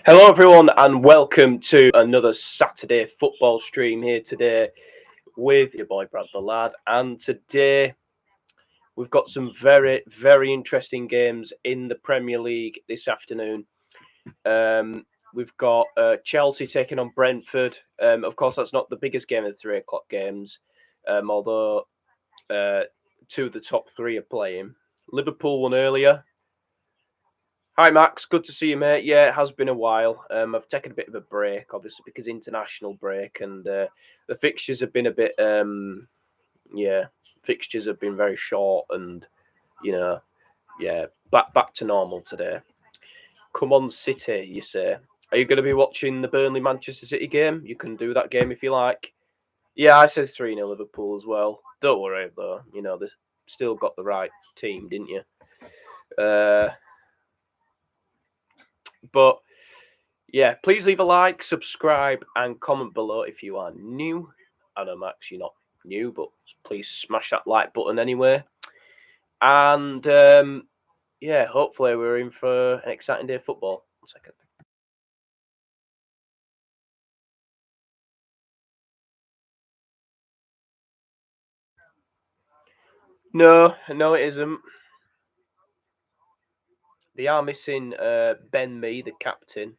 Hello, everyone, and welcome to another Saturday football stream here today with your boy Brad the Lad. And today we've got some very, very interesting games in the Premier League this afternoon. We've got Chelsea taking on Brentford. Of course, that's not the biggest game of the 3 o'clock games, although two of the top three are playing. Liverpool won earlier. Hi, Max. Good to see you, mate. Yeah, it has been a while. I've taken a bit of a break, obviously, because international break, and the fixtures have been a bit, fixtures have been very short, and back to normal today. Come on, City, you say. Are you going to be watching the Burnley Manchester City game? You can do that game if you like. Yeah, I said 3-0 Liverpool as well. Don't worry, though. They still got the right team, didn't you? But yeah, please leave a like, subscribe, and comment below if you are new. I know, Max, you're not new, but please smash that like button anyway. And hopefully we're in for an exciting day of football. 1 second. No, it isn't. They are missing Ben Mee, the captain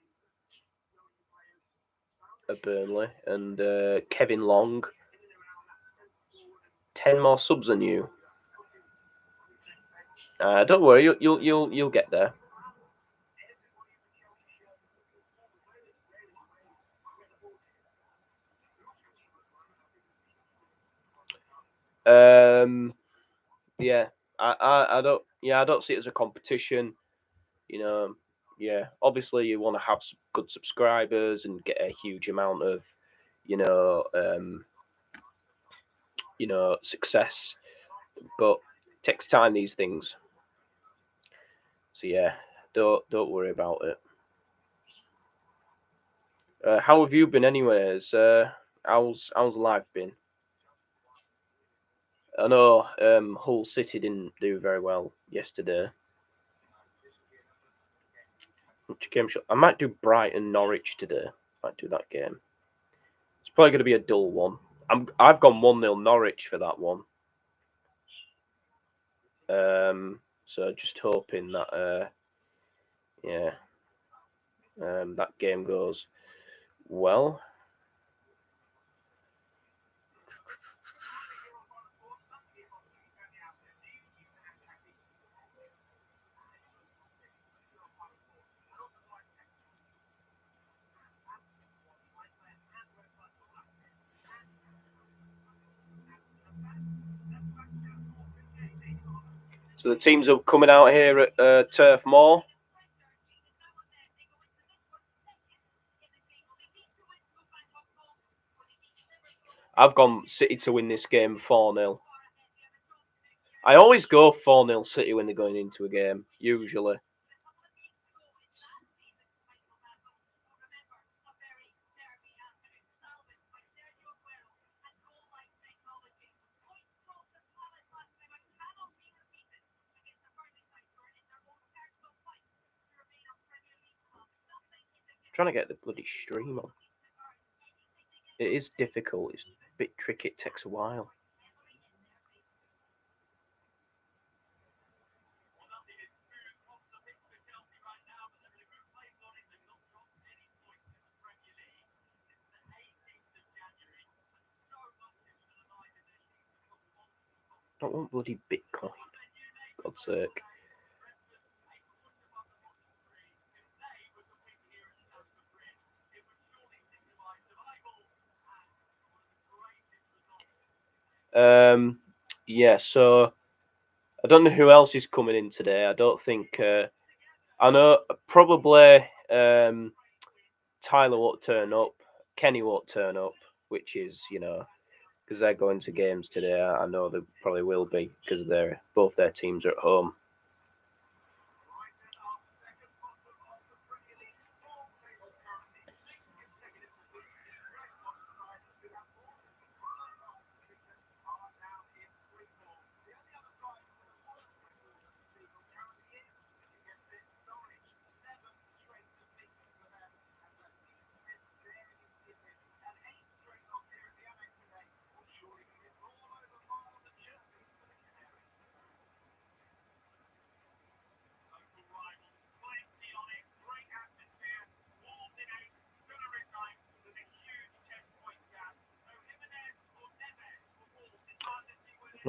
of Burnley, and Kevin Long. 10 more subs than you. Don't worry, you'll get there. I don't see it as a competition. Obviously you want to have some good subscribers and get a huge amount of, success, but it takes time, these things. So yeah, don't worry about it. How have you been, anyways? How's life been? I know Hull City didn't do very well yesterday. Which game I might do Brighton Norwich today. Might do that game. It's probably going to be a dull one. I've gone 1-0 Norwich for that one. So just hoping that that game goes well. So the teams are coming out here at Turf Moor. I've gone City to win this game 4-0. I always go 4-0 City when they're going into a game, usually. Trying to get the bloody stream on. It is difficult. It's a bit tricky. It takes a while. I don't want bloody Bitcoin. God's sake. So I don't know who else is coming in today. I don't think. I know probably Tyler won't turn up. Kenny won't turn up, which is, because they're going to games today. I know they probably will be because both their teams are at home.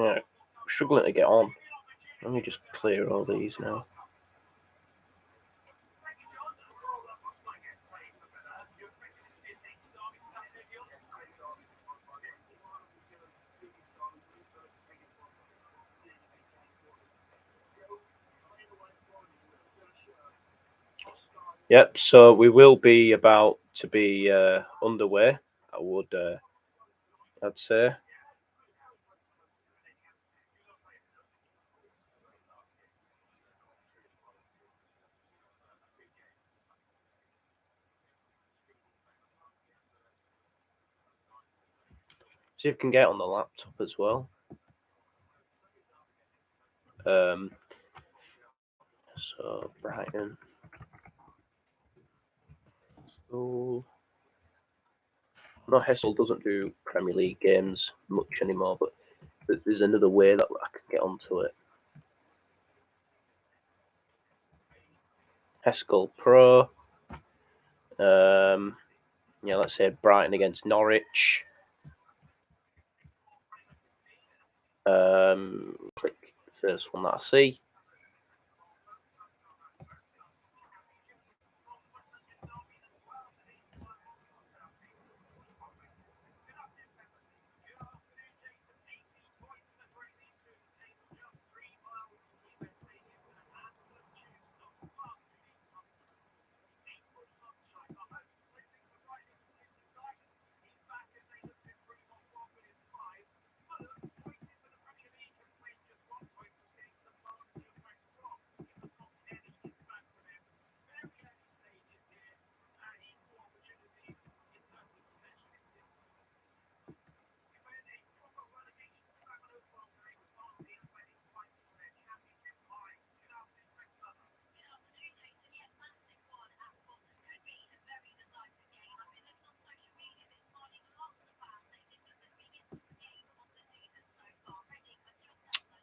Yeah, struggling to get on. Let me just clear all these now. Yep, so we will be about to be underway. I'd say. See if we can get on the laptop as well. So Brighton. So, no, Hessel doesn't do Premier League games much anymore, but there's another way that I can get onto it. Heskell Pro. Yeah, let's say Brighton against Norwich. Click the first one that I see.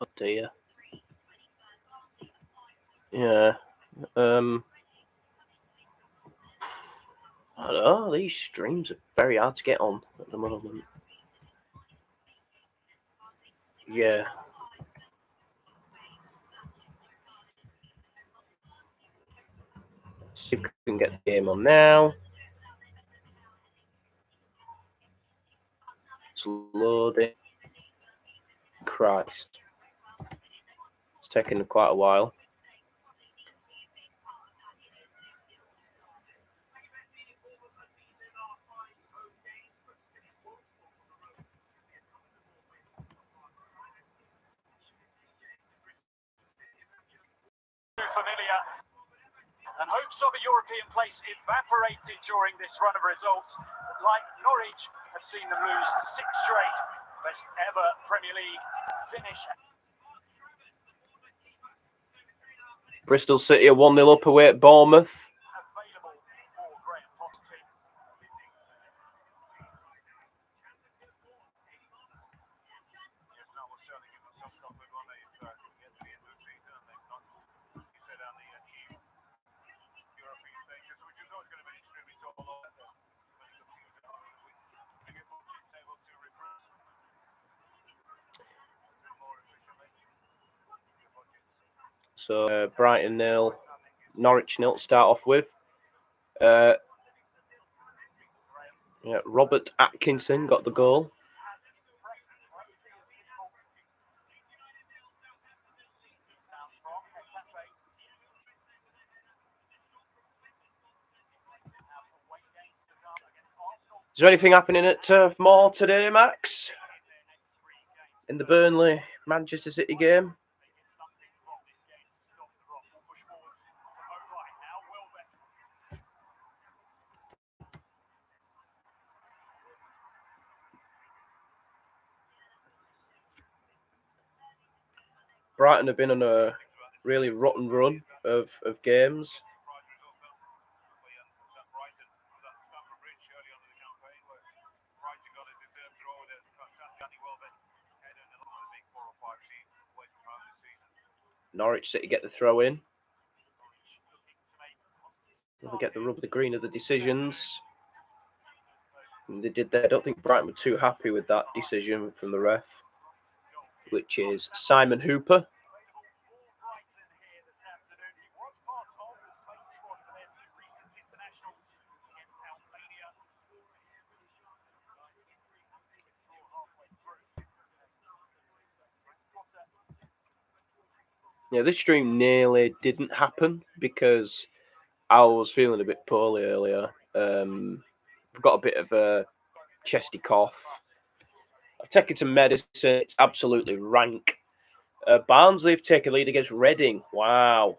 Oh dear. Yeah. I don't know, these streams are very hard to get on at the moment. Yeah. See if we can get the game on now. It's loading. Christ. It's taken quite a while. Familiar, and hopes of a European place evaporated during this run of results. Like Norwich have seen them lose 6 straight, best ever Premier League finish. Bristol City are 1-0 up away at Bournemouth. Available for Graham Potter's team. So Brighton 0, Norwich 0 to start off with. Yeah, Robert Atkinson got the goal. Is there anything happening at Turf Moor today, Max? In the Burnley Manchester City game? Brighton have been on a really rotten run of games. Norwich City get the throw in. Never get the rub of the green of the decisions. And they did that. I don't think Brighton were too happy with that decision from the ref. which is Simon Hooper. Yeah, this stream nearly didn't happen because I was feeling a bit poorly earlier. I've got a bit of a chesty cough. I've taken some medicine. It's absolutely rank. Barnsley have taken lead against Reading. Wow.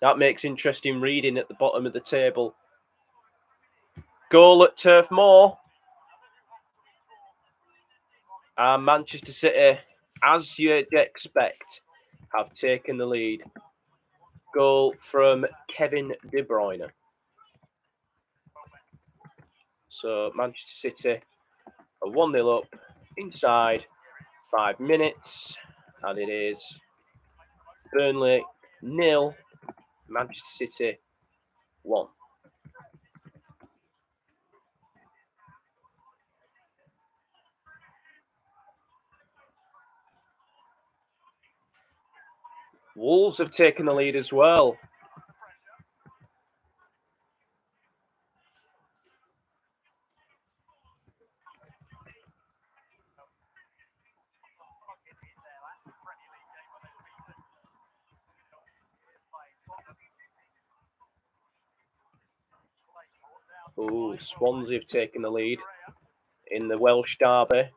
That makes interesting reading at the bottom of the table. Goal at Turf Moor. And Manchester City, as you'd expect, have taken the lead. Goal from Kevin De Bruyne. So Manchester City are 1-0 up inside 5 minutes. And it is Burnley 0, Manchester City 1. Wolves have taken the lead as well. Oh, Swansea have taken the lead in the Welsh derby.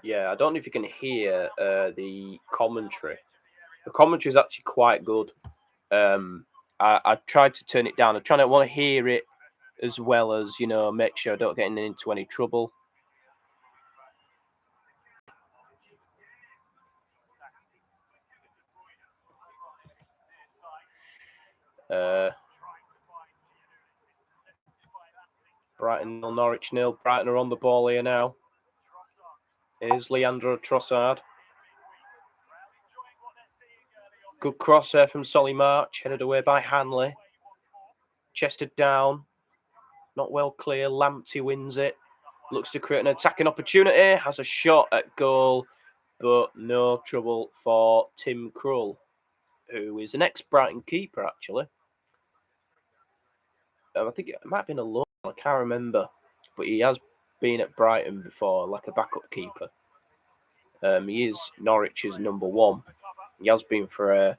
Yeah, I don't know if you can hear the commentary. The commentary is actually quite good. I tried to turn it down. I want to hear it as well as, make sure I don't get into any trouble. Brighton 0, Norwich 0. Brighton are on the ball here now. Here's Leandro Trossard. Good cross there from Solly March, headed away by Hanley. Chested down. Not well clear. Lamptey wins it. Looks to create an attacking opportunity. Has a shot at goal, but no trouble for Tim Krul, who is an ex-Brighton keeper, actually. I think it might have been a loan. I can't remember. But he has been at Brighton before, like a backup keeper. He is Norwich's number 1. He has been for a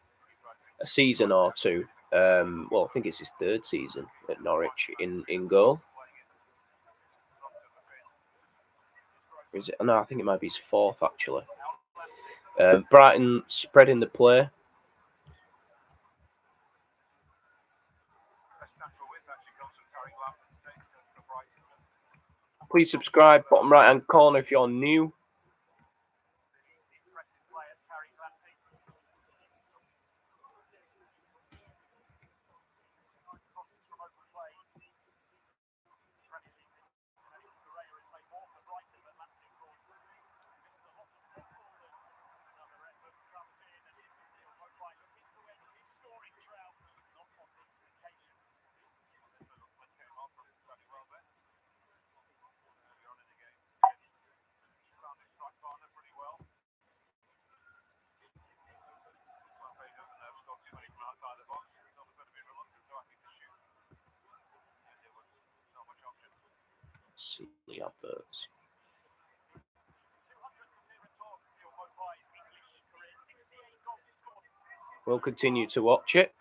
season or two. I think it's his 3rd season at Norwich in goal. Is it? No, I think it might be his 4th, actually. Brighton spreading the play. Please subscribe, bottom right-hand corner if you're new. See the adverts. We'll continue to watch it.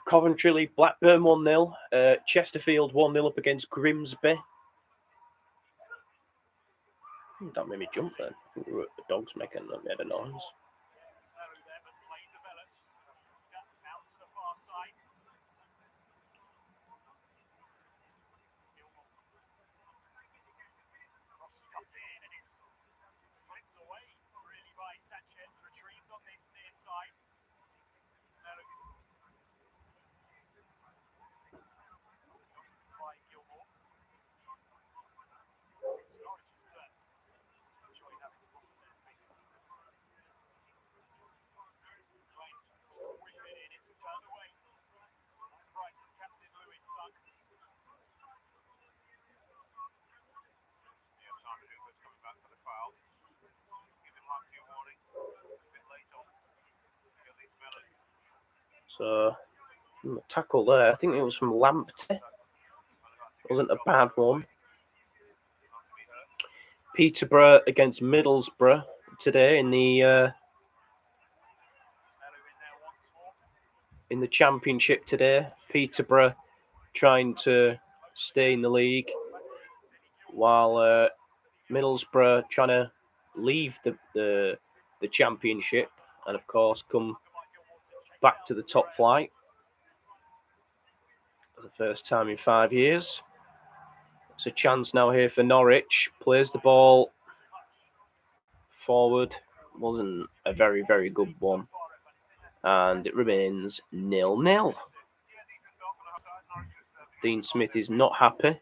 Coventry, Blackburn 1-0. Chesterfield 1-0 up against Grimsby. That made me jump then. The dog's made a noise. So, tackle there. I think it was from Lamptey. Wasn't a bad one. Peterborough against Middlesbrough today in the Championship today. Peterborough trying to stay in the league, while Middlesbrough trying to leave the Championship and, of course, come back to the top flight for the first time in 5 years. It's a chance now here for Norwich. Plays the ball forward. Wasn't a very, very good one. And it remains 0-0. Dean Smith is not happy.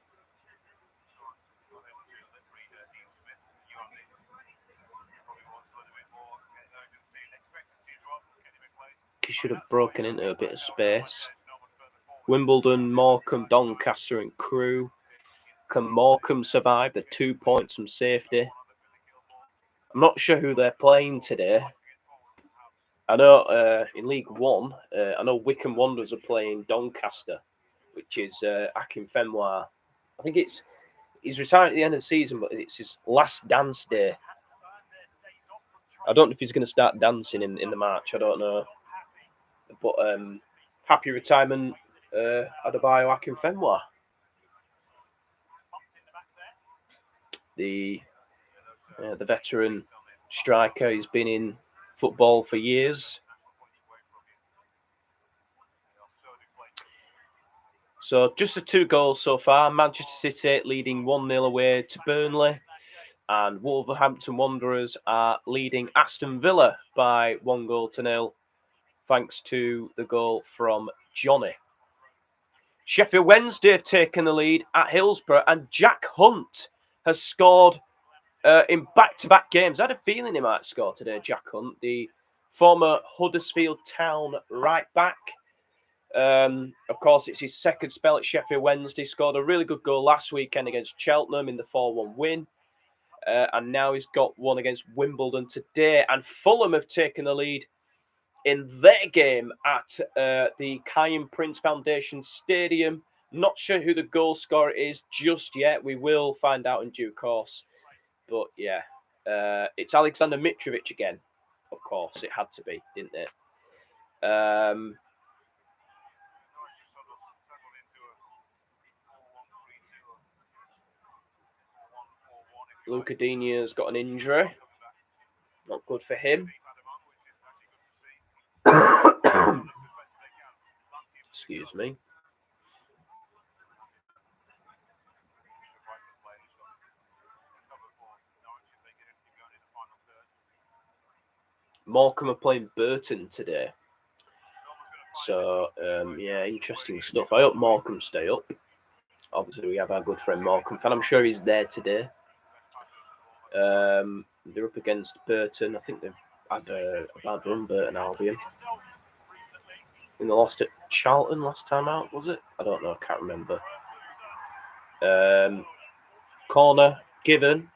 He should have broken into a bit of space. Wimbledon, Morecambe, Doncaster and Crewe. Can Morecambe survive the 2 points from safety? I'm not sure who they're playing today. I know in League One, I know Wycombe Wanderers are playing Doncaster, which is Akinfenwa. I think he's retiring at the end of the season, but it's his last dance day. I don't know if he's going to start dancing in the match. I don't know. But happy retirement, Adebayo Akinfenwa. The veteran striker. He's been in football for years. So just the 2 goals so far. Manchester City leading 1-0 away to Burnley. And Wolverhampton Wanderers are leading Aston Villa by 1-0, thanks to the goal from Johnny. Sheffield Wednesday have taken the lead at Hillsborough, and Jack Hunt has scored in back-to-back games. I had a feeling he might score today, Jack Hunt, the former Huddersfield Town right-back. Of course, it's his second spell at Sheffield Wednesday. Scored a really good goal last weekend against Cheltenham in the 4-1 win. And now he's got one against Wimbledon today. And Fulham have taken the lead in their game at the Kyan Prince Foundation Stadium. Not sure who the goal scorer is just yet. We will find out in due course. But yeah, it's Alexander Mitrovic again. Of course, it had to be, didn't it? Luca Digne's got an injury. Not good for him. Excuse me. Morecambe are playing Burton today. So, yeah, interesting stuff. I hope Morecambe stay up. Obviously, we have our good friend Morecambe fan. I'm sure he's there today. They're up against Burton. I think they've had a bad run, Burton Albion. And they lost at Charlton last time out, was it? I don't know. I can't remember. Corner given.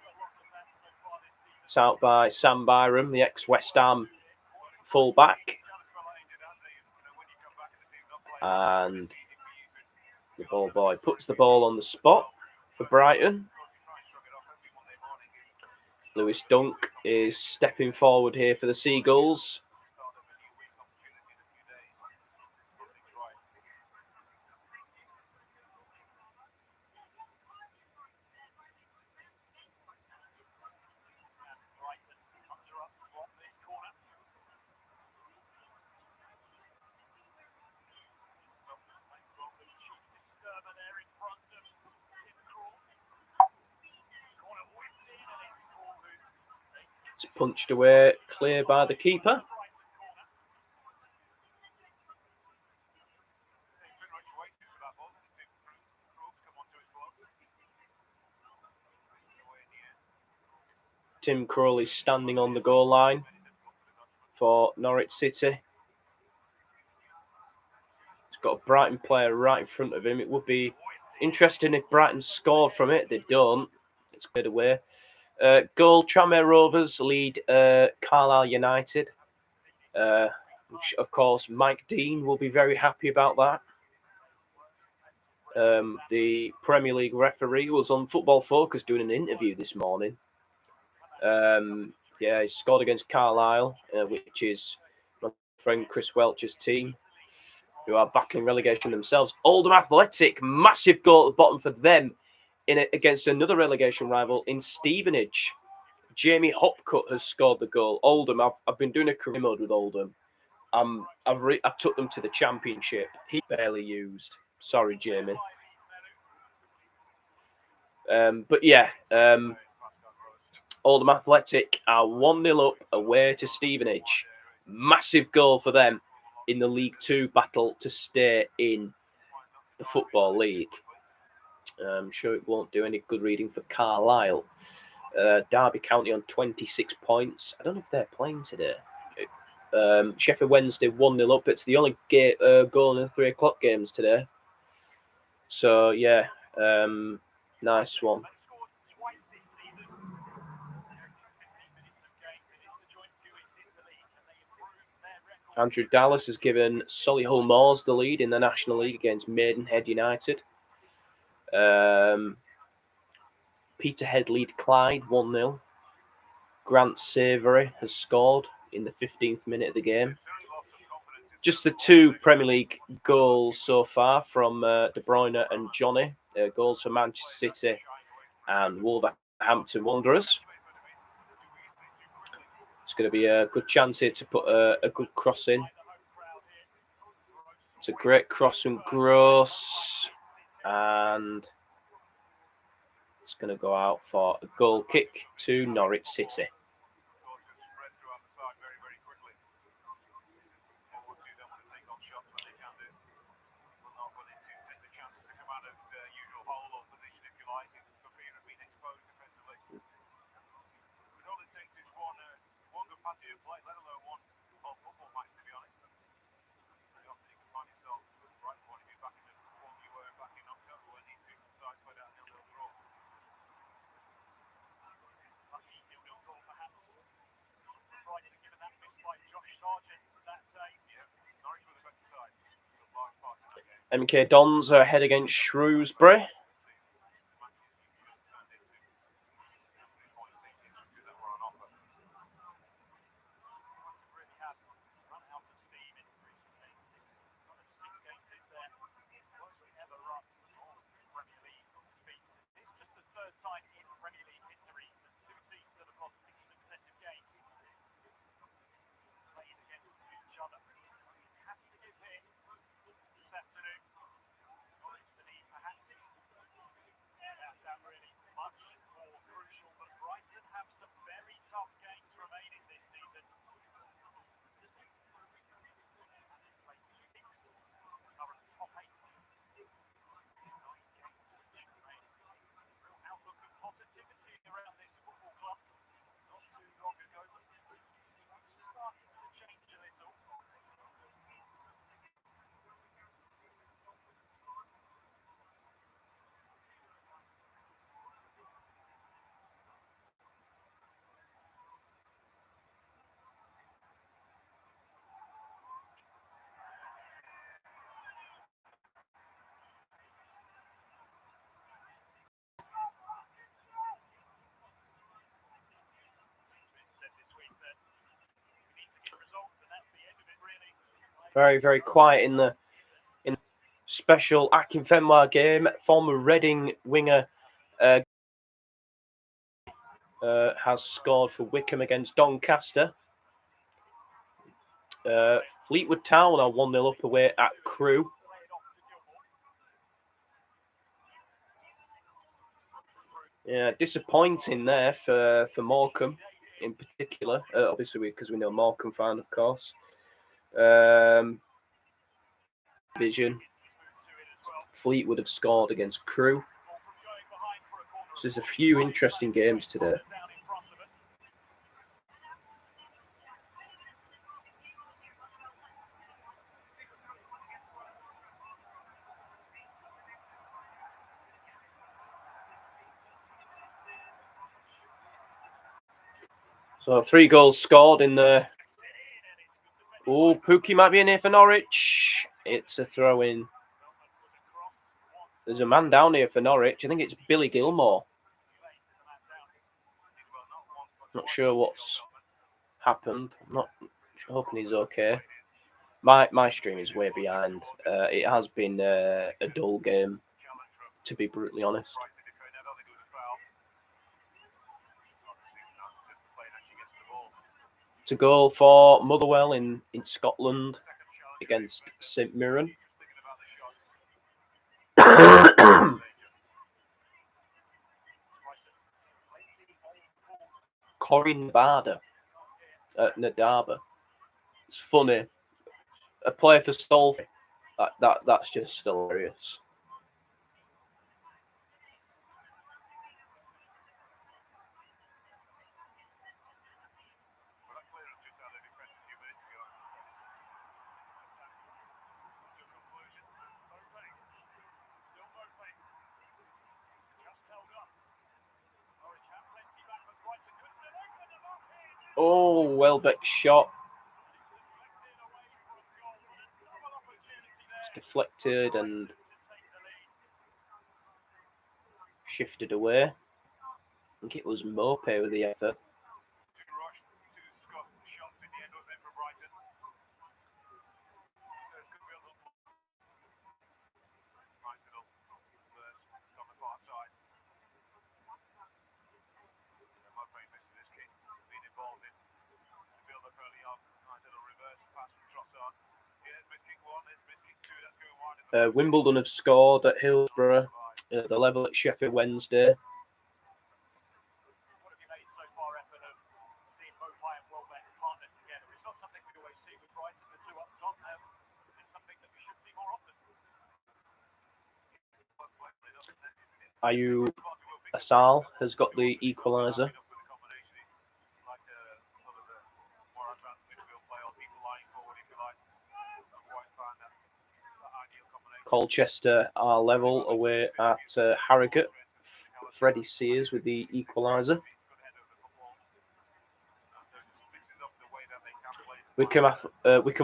It's out by Sam Byram, the ex-West Ham fullback. And the ball boy puts the ball on the spot for Brighton. Lewis Dunk is stepping forward here for the Seagulls. It's punched away, clear by the keeper. Tim Crowley standing on the goal line for Norwich City. He's got a Brighton player right in front of him. It would be interesting if Brighton scored from it. They don't. It's cleared away. Goal, Tranmere Rovers lead Carlisle United. which, of course, Mike Dean will be very happy about that. The Premier League referee was on Football Focus doing an interview this morning. Yeah, he scored against Carlisle, which is my friend Chris Welch's team, who are battling relegation themselves. Oldham Athletic, massive goal at the bottom for them against another relegation rival in Stevenage. Jamie Hopcutt has scored the goal. Oldham, I've been doing a career mode with Oldham. I've took them to the Championship. He barely used. Sorry, Jamie. But yeah, Oldham Athletic are 1-0 up away to Stevenage. Massive goal for them in the League Two battle to stay in the Football League. I'm sure it won't do any good reading for Carlisle. Derby County on 26 points. I don't know if they're playing today. Sheffield Wednesday 1-0 up. It's the only goal in the 3 o'clock games today. So, yeah, nice one. Andrew Dallas has given Solihull Moors the lead in the National League against Maidenhead United. Peterhead lead Clyde 1-0. Grant Savoury has scored in the 15th minute of the game. Just the 2 Premier League goals so far from De Bruyne and Johnny. Goals for Manchester City and Wolverhampton Wanderers. It's going to be a good chance here to put a good cross in. It's a great cross from Gross. And it's going to go out for a goal kick to Norwich City. MK Dons are ahead against Shrewsbury. Very, very quiet in the special Akinfenwa game. Former Reading winger has scored for Wickham against Doncaster. Fleetwood Town are 1-0 up away at Crewe. Yeah, disappointing there for Morecambe in particular. Obviously, because we know Morecambe fan, of course. Vision. Fleetwood have scored against Crewe. So there's a few interesting games today. So 3 goals scored in the Oh, Pookie might be in here for Norwich. It's a throw in. There's a man down here for Norwich. I think it's Billy Gilmore. Not sure what's happened. I'm not hoping he's okay. My stream is way behind. It has been a dull game, to be brutally honest. It's a goal for Motherwell in Scotland against St Mirren. Corey Nadaba. It's funny. A player for Stolfi. That's just hilarious. Oh, Welbeck shot. It's deflected and shifted away. I think it was Mope with the effort. Wimbledon have scored at Hillsborough, the level at Sheffield Wednesday. What have you made so far, Evan, of seeing Mopai and Welbeck partnered together? It's not something we always see with Brighton, the two up top. It's something that we should see more often. Ayu Asal has got the equaliser. Colchester are level away at Harrogate. Freddie Sears with the equaliser. Wycombe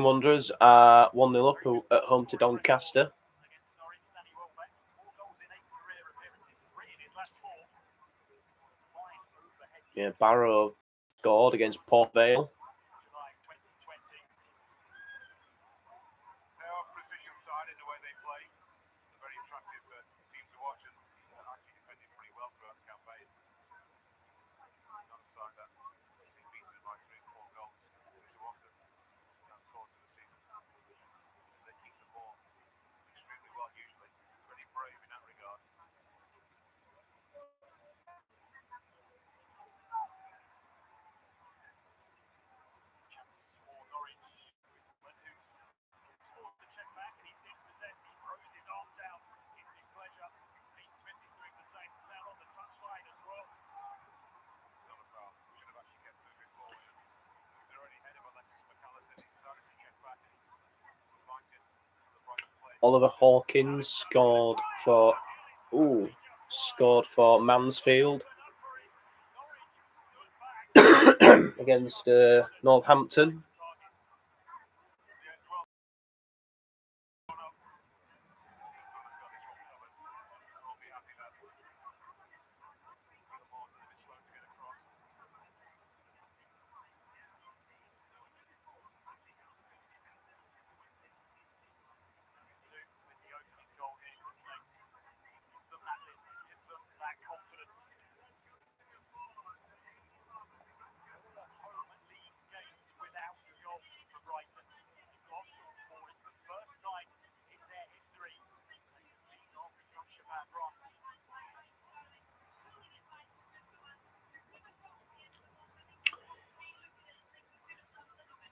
Wanderers are 1-0 up at home to Doncaster. Yeah, Barrow scored against Port Vale. Oliver Hawkins scored for Mansfield against Northampton.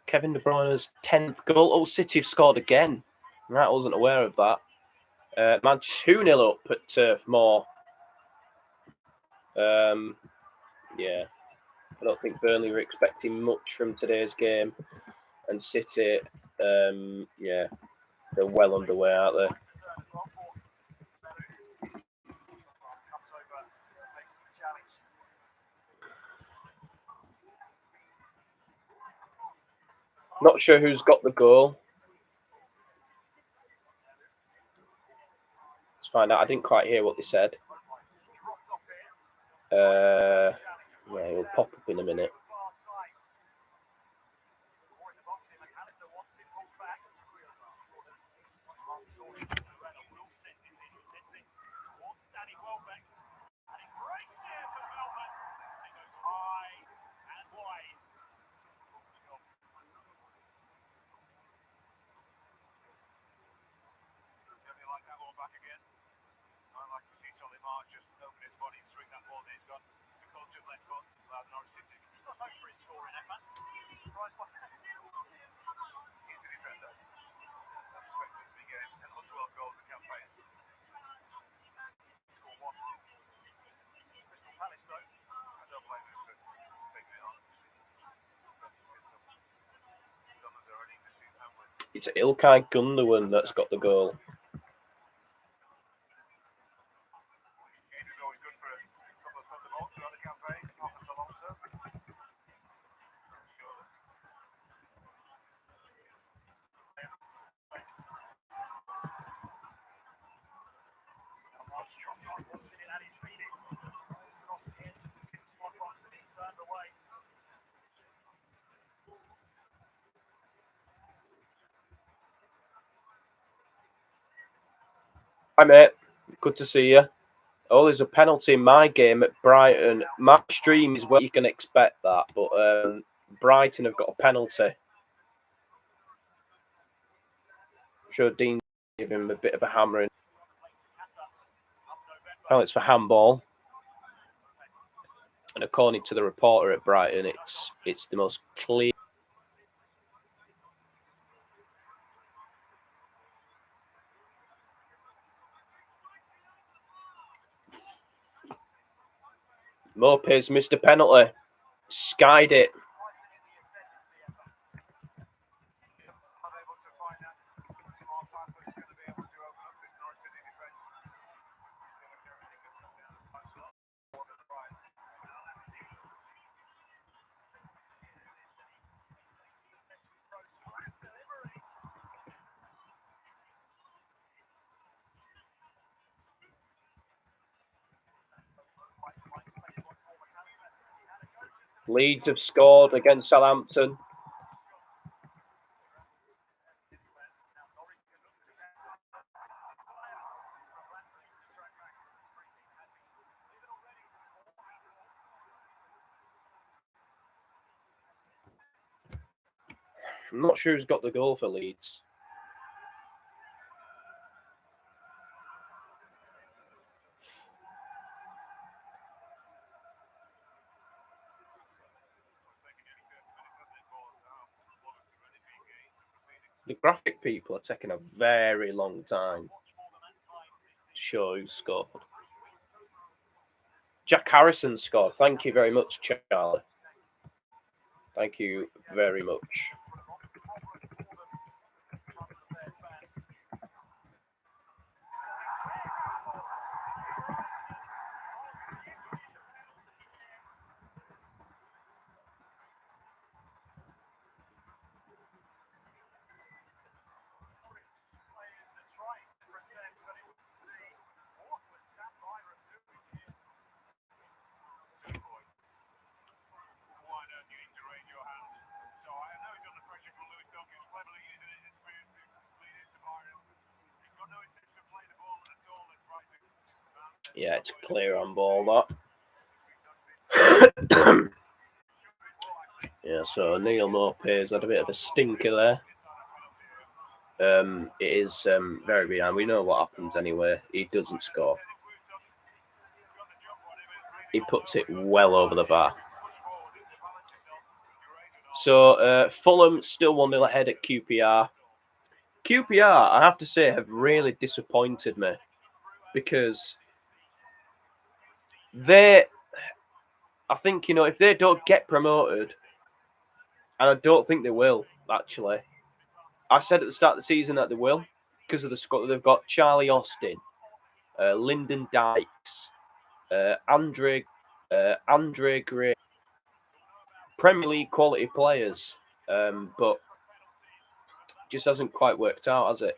Kevin De Bruyne's 10th goal. Oh, City have scored again. I wasn't aware of that. Man, 2-0 up at Turf Moor. Yeah, I don't think Burnley were expecting much from today's game. And City, yeah, they're well underway, aren't they? Not sure who's got the goal. Let's find out. I didn't quite hear what they said. Yeah, it'll pop up in a minute. It's Ilkay Gundogan that's got the goal. Hi, mate. Good to see you. Oh, there's a penalty in my game at Brighton. My stream is where you can expect that, but Brighton have got a penalty. I'm sure Dean gave him a bit of a hammering. Oh, it's for handball. And according to the reporter at Brighton, it's the most clear. Mopes missed a penalty. Skied it. Leeds have scored against Southampton. I'm not sure who's got the goal for Leeds. The graphic people are taking a very long time to show who scored. Jack Harrison scored. Thank you very much, Charlie. Thank you very much. Yeah, it's clear on ball, that. Yeah, so Neal Maupay's had a bit of a stinker there. It is very behind. We know what happens anyway. He doesn't score. He puts it well over the bar. So Fulham still 1-0 ahead at QPR. QPR, I have to say, have really disappointed me because I think, if they don't get promoted, and I don't think they will, actually. I said at the start of the season that they will because of the squad. They've got Charlie Austin, Lyndon Dykes, Andre Gray, Premier League quality players. But Just hasn't quite worked out, has it?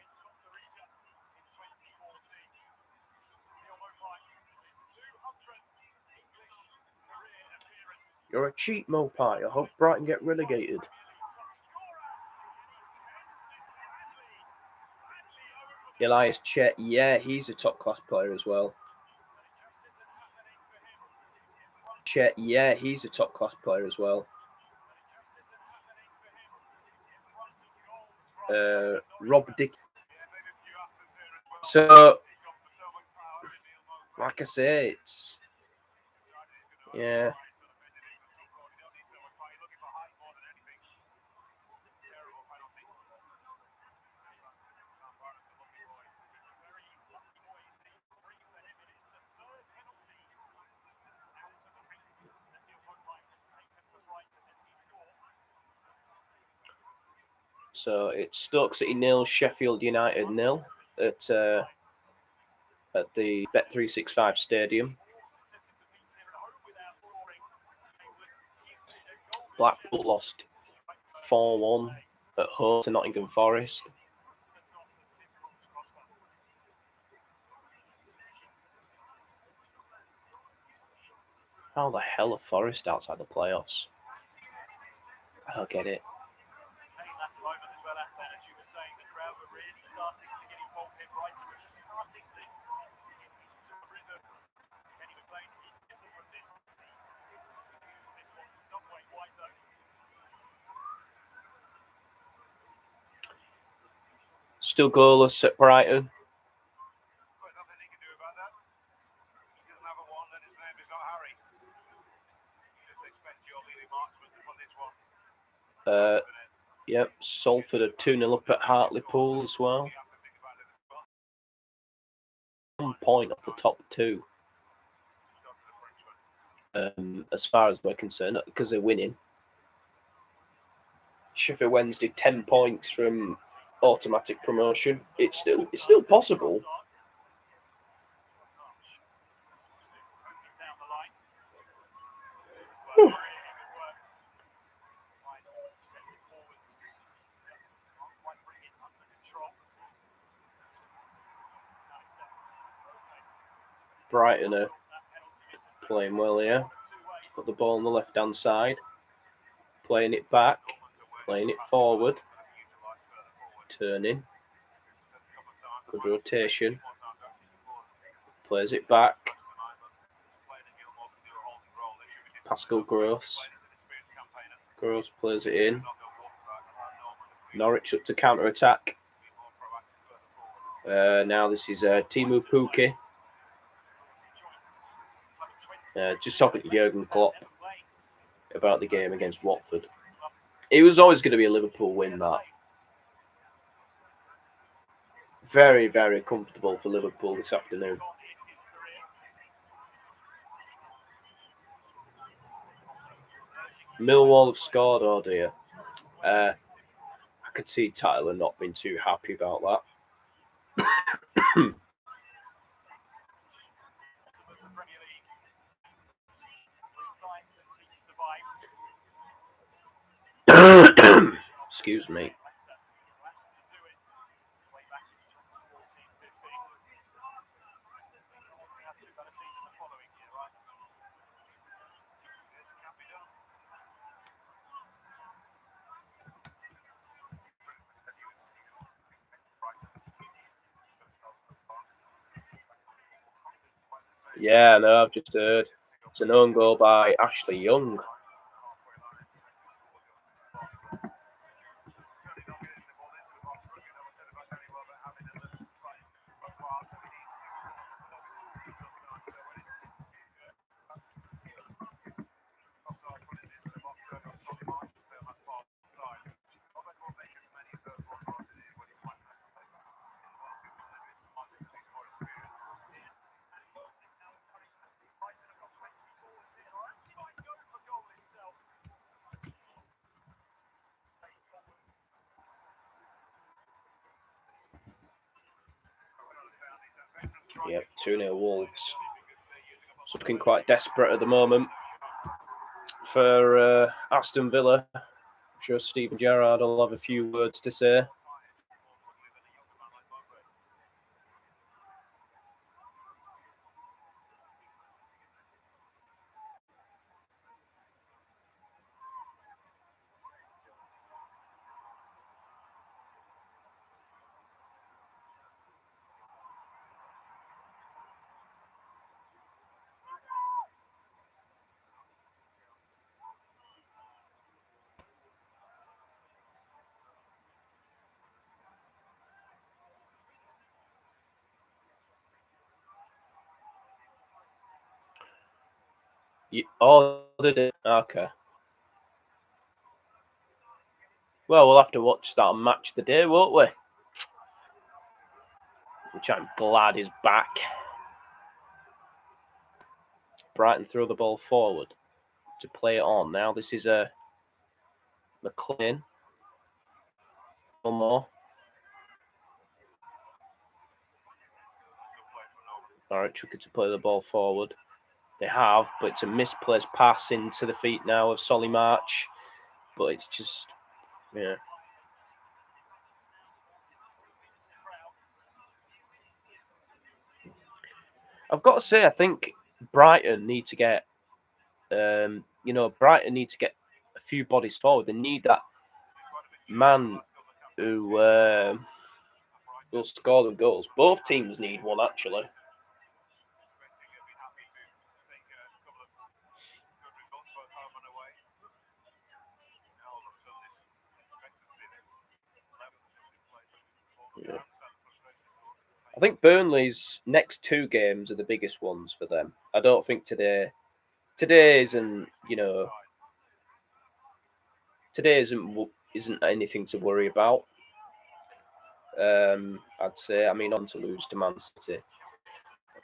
You're a cheap Mopai. I hope Brighton get relegated. Elias Chet, yeah, he's a top-class player as well. Chet, yeah, he's a top-class player as well. Rob Dick. So, like I say, it's yeah. So it's Stoke City 0, Sheffield United 0 at the Bet365 Stadium. Blackpool lost 4-1 at home to Nottingham Forest. How the hell are Forest outside the playoffs? I don't get it. Still goalless at Brighton. Yep, Salford are 2-0 up at Hartlepool as well. 1 point off the top two. As far as we're concerned, because they're winning. Sheffield Wednesday 10 points from automatic promotion. It's still possible. Brighton are playing well here. Got the ball on the left-hand side. Playing it back. Playing it forward. Turning. Good rotation. Plays it back. Pascal Gross. Gross plays it in. Norwich up to counter-attack. Now this is Teemu Pukki. Just talking to Jurgen Klopp about the game against Watford. It was always going to be a Liverpool win, that. Very, very comfortable for Liverpool this afternoon. Millwall have scored, oh dear. I could see Tyler not being too happy about that. Excuse me. Yeah, no, I've just heard. It's an own goal by Ashley Young. Yep, 2-0 Wolves. It's looking quite desperate at the moment for Aston Villa. I'm sure Steven Gerrard will have a few words to say. Oh, did it? Okay. Well, we'll have to watch that on Match of the Day, won't we? Which I'm glad is back. Brighton throw the ball forward to play it on. Now this is a McLean. One more. Alright, Chuka to play the ball forward. They have, but it's a misplaced pass into the feet now of Solly March. But it's just, yeah. I've got to say, I think Brighton need to get, Brighton need to get a few bodies forward. They need that man who will score the goals. Both teams need one, actually. Yeah. I think Burnley's next two games are the biggest ones for them. I don't think today isn't anything to worry about. I'd say. I mean, on to lose to Man City,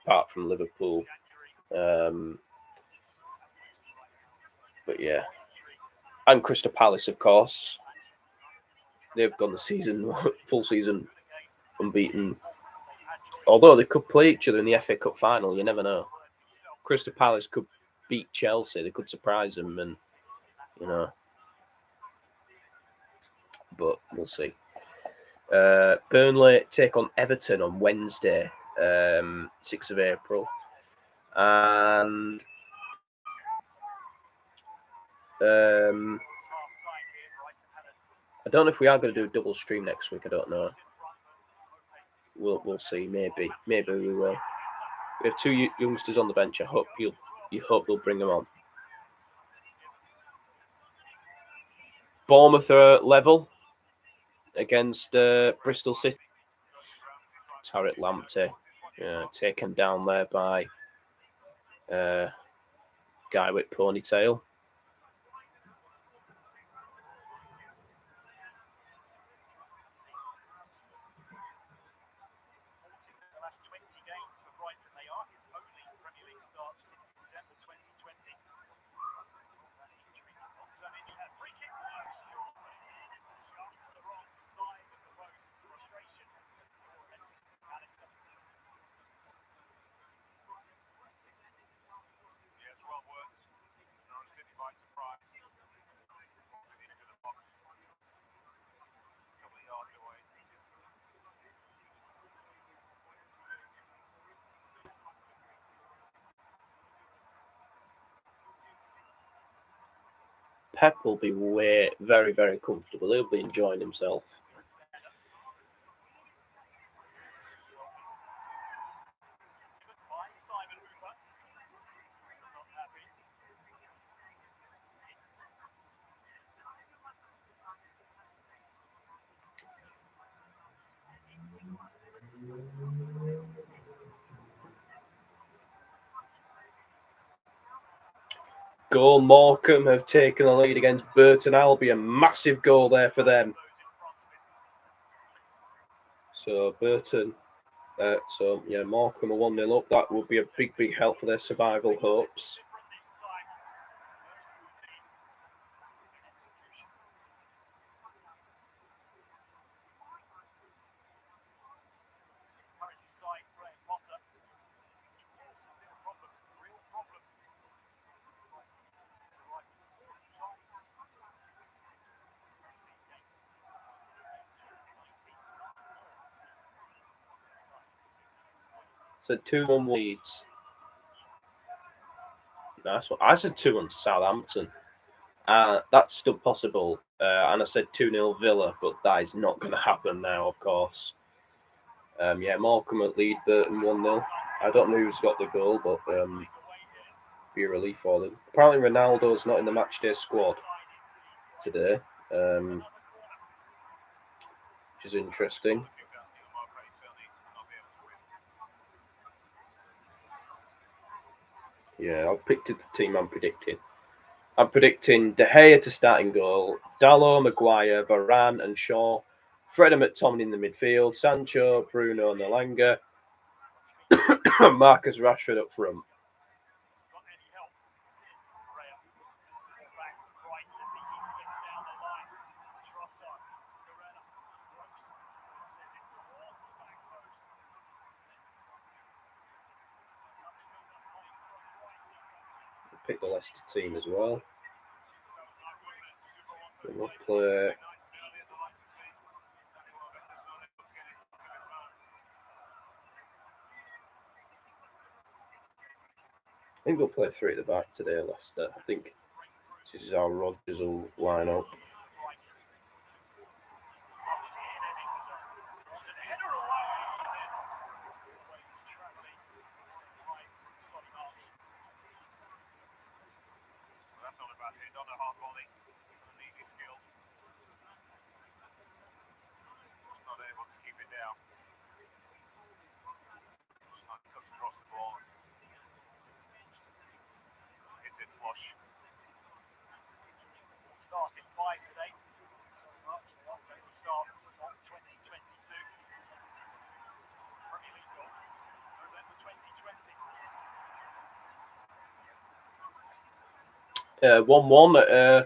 apart from Liverpool. But yeah, and Crystal Palace, of course. They've gone the full season unbeaten. Although they could play each other in the FA Cup final, you never know. Crystal Palace could beat Chelsea. They could surprise them, and but we'll see. Burnley take on Everton on Wednesday, 6th of April. And I don't know if we are going to do a double stream next week. I don't know. We'll see. Maybe we will. We have two youngsters on the bench. I hope you hope they'll bring them on. Bournemouth are level against Bristol City. Tariq Lamptey taken down there by guy with ponytail. Pep will be very, very comfortable. He'll be enjoying himself. Goal, Morecambe have taken the lead against Burton Albion. Massive goal there for them. So Burton, Morecambe are 1-0 up. That would be a big help for their survival hopes. So 2-1 Leeds. Nice one. I said 2-1 to Southampton. That's still possible. And I said 2-0 Villa, but that is not going to happen now, of course. Morecambe at lead, Burton 1-0. I don't know who's got the goal, but be a relief for them. Apparently Ronaldo's not in the matchday squad today, which is interesting. Yeah, I've picked the team I'm predicting. I'm predicting De Gea to start in goal, Dalot, Maguire, Varane and Shaw, Fred and McTominay in the midfield, Sancho, Bruno and Elanga, Marcus Rashford up front. Pick the Leicester team as well. We'll play. I think we'll play three at the back today, Leicester. I think this is how Rodgers will line up. Uh, 1-1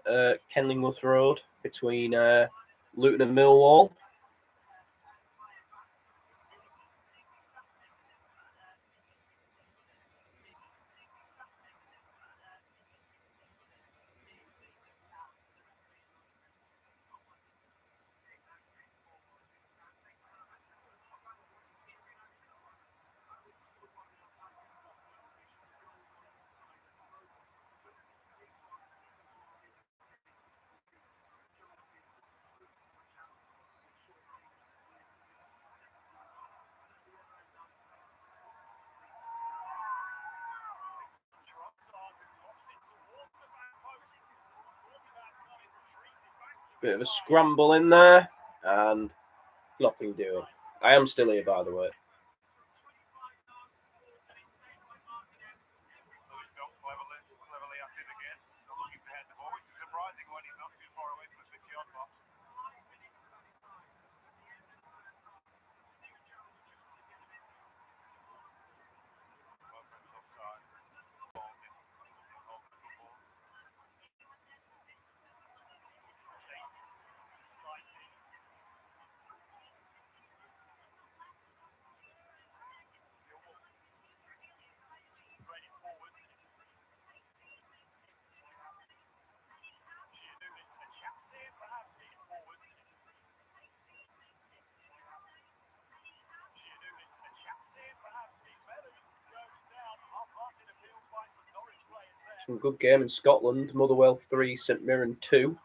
at Kenilworth Road between Luton and Millwall. Bit of a scramble in there and nothing doing. I am still here, by the way. Some good game in Scotland. Motherwell 3, St Mirren 2.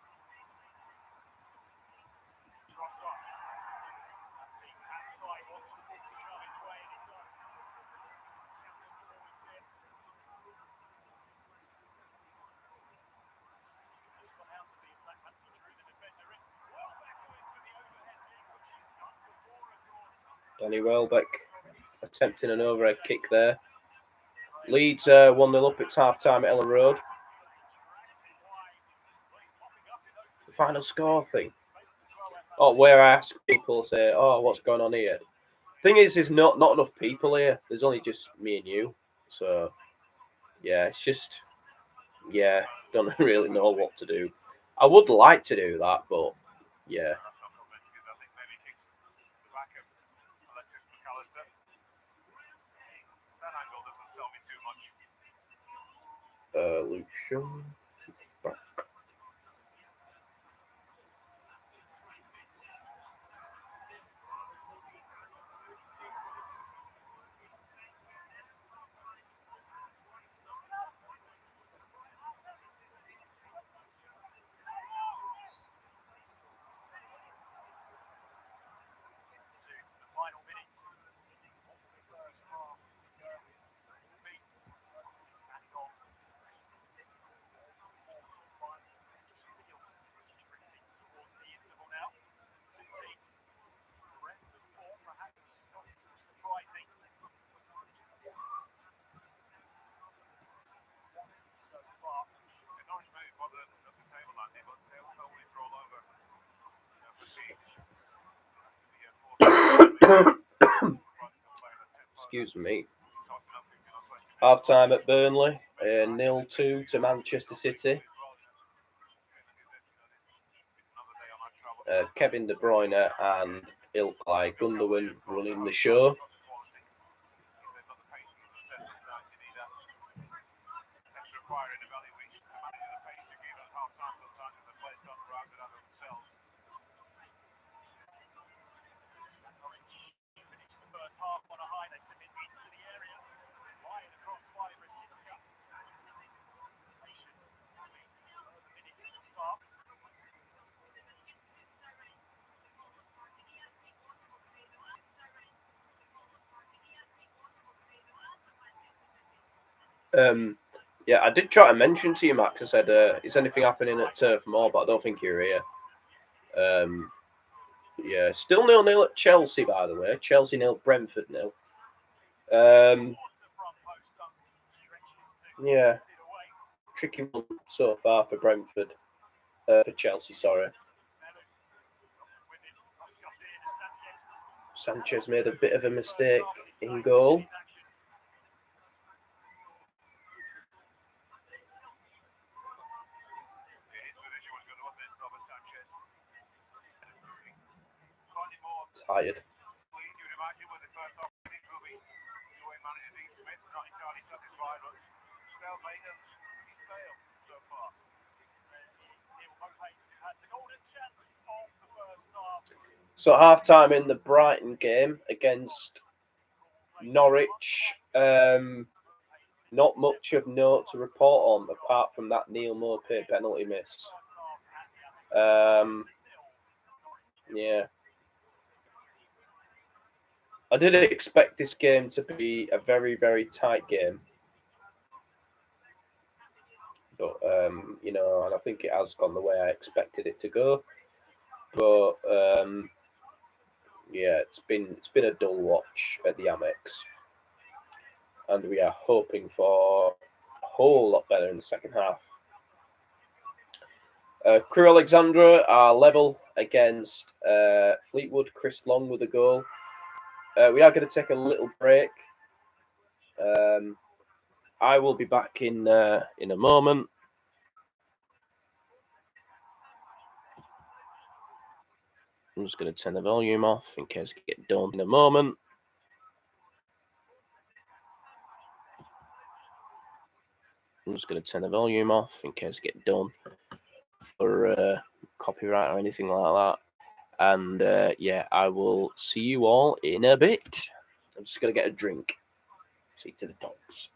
Danny Welbeck attempting an overhead kick there. Leeds 1-0 up. It's half time at Ellen Road. The final score thing. Oh, where I ask people, say, oh, what's going on here? Thing is, there's not enough people here. There's only just me and you. So, yeah, it's just, yeah, don't really know what to do. I would like to do that, but, yeah. Luke Shaw. Back. Excuse me. Half time at Burnley, 0-2 to Manchester City. Kevin De Bruyne and Ilkay Gundogan running the show. Yeah, I did try to mention to you, Max. I said, is anything happening at Turf Moor? But I don't think you're here. Yeah, still 0-0 at Chelsea, by the way. Chelsea 0, Brentford 0. Yeah, tricky one so far for Brentford. For Chelsea, sorry. Sanchez made a bit of a mistake in goal. Tired. So half time in the Brighton game against Norwich. Not much of note to report on apart from that Neil Maupay penalty miss. Yeah. I did expect this game to be a very, very tight game. But, and I think it has gone the way I expected it to go. But, yeah, it's been a dull watch at the Amex. And we are hoping for a whole lot better in the second half. Crewe Alexandra are level against Fleetwood. Chris Long with a goal. We are going to take a little break. I will be back in a moment. I'm just going to turn the volume off in case I get done in a moment. I'm just going to turn the volume off in case I get done for copyright or anything like that. And yeah, I will see you all in a bit. I'm just going to get a drink. See to the dogs.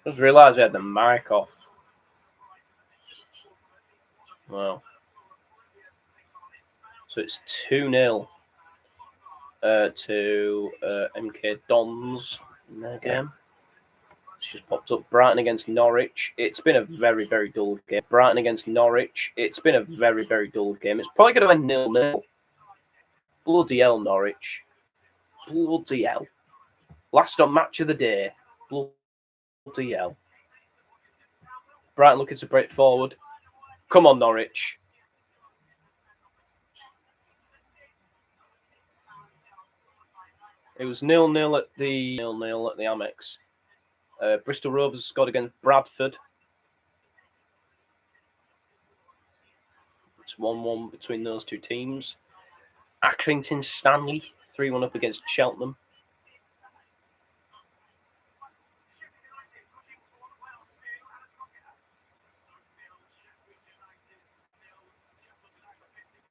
Just realised we had the mic off. Wow. So it's 2-0 to MK Dons in their game. It's just popped up. Brighton against Norwich. It's been a very, very dull game. Brighton against Norwich. It's been a very, very dull game. It's probably going to end 0-0. Bloody hell, Norwich. Bloody hell. Last on match of the day. Bloody hell. Brighton looking to break forward. Come on, Norwich. It was 0-0 at the Amex. Bristol Rovers scored against Bradford. It's 1-1 between those two teams. Accrington Stanley 3-1 up against Cheltenham.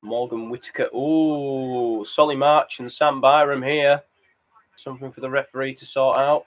Morgan Whittaker. Ooh, Solly March and Sam Byram here. Something for the referee to sort out.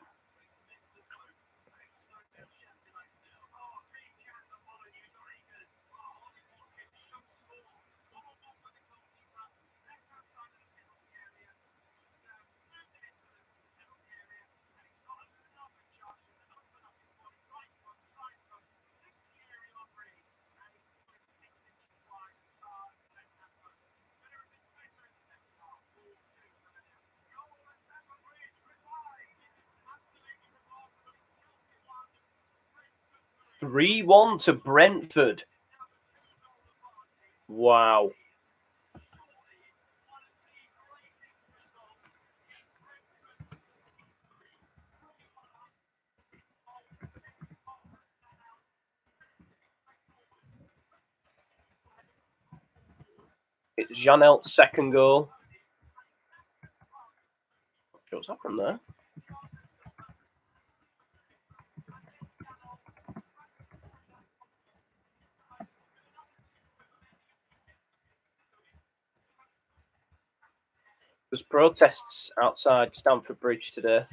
(3-1) to Brentford. Wow. It's Janelt's second goal. What's happened there? There's protests outside Stamford Bridge today.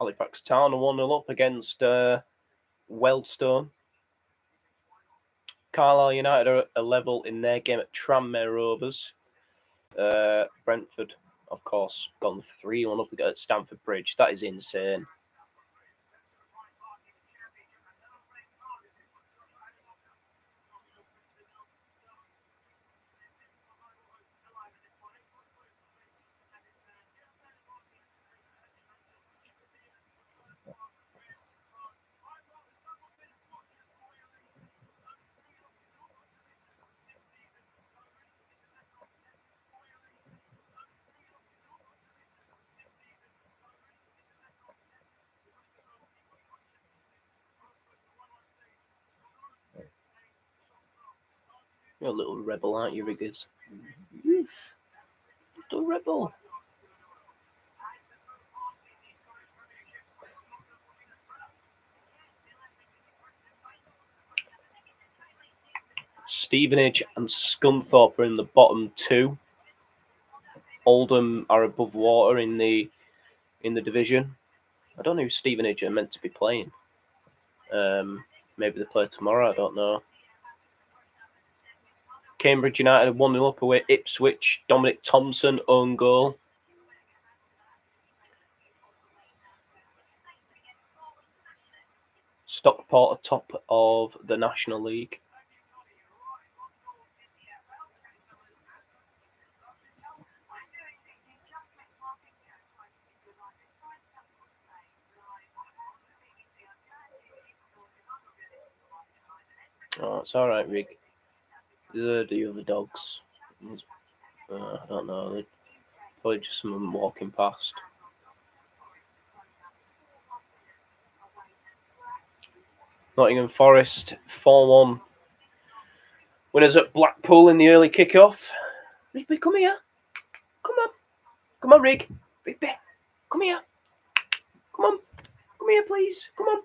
Halifax Town are 1-0 up against Wealdstone. Carlisle United are a level in their game at Tranmere Rovers. Brentford, of course, gone 3-1 up at Stamford Bridge. That is insane. You're a little rebel, aren't you, Riggers? Little rebel. Stevenage and Scunthorpe are in the bottom two. Oldham are above water in the division. I don't know who Stevenage are meant to be playing. Maybe they play tomorrow, I don't know. Cambridge United 1-0 up away Ipswich. Dominic Thompson, own goal. Stockport are top of the National League. Oh, it's all right, Rig. The other dogs. I don't know. They're probably just someone walking past. Nottingham Forest 4-1. Winners at Blackpool in the early kick-off. Rigby, come here. Come on. Come on, Rig. Rigby, come here. Come on. Come here, please. Come on.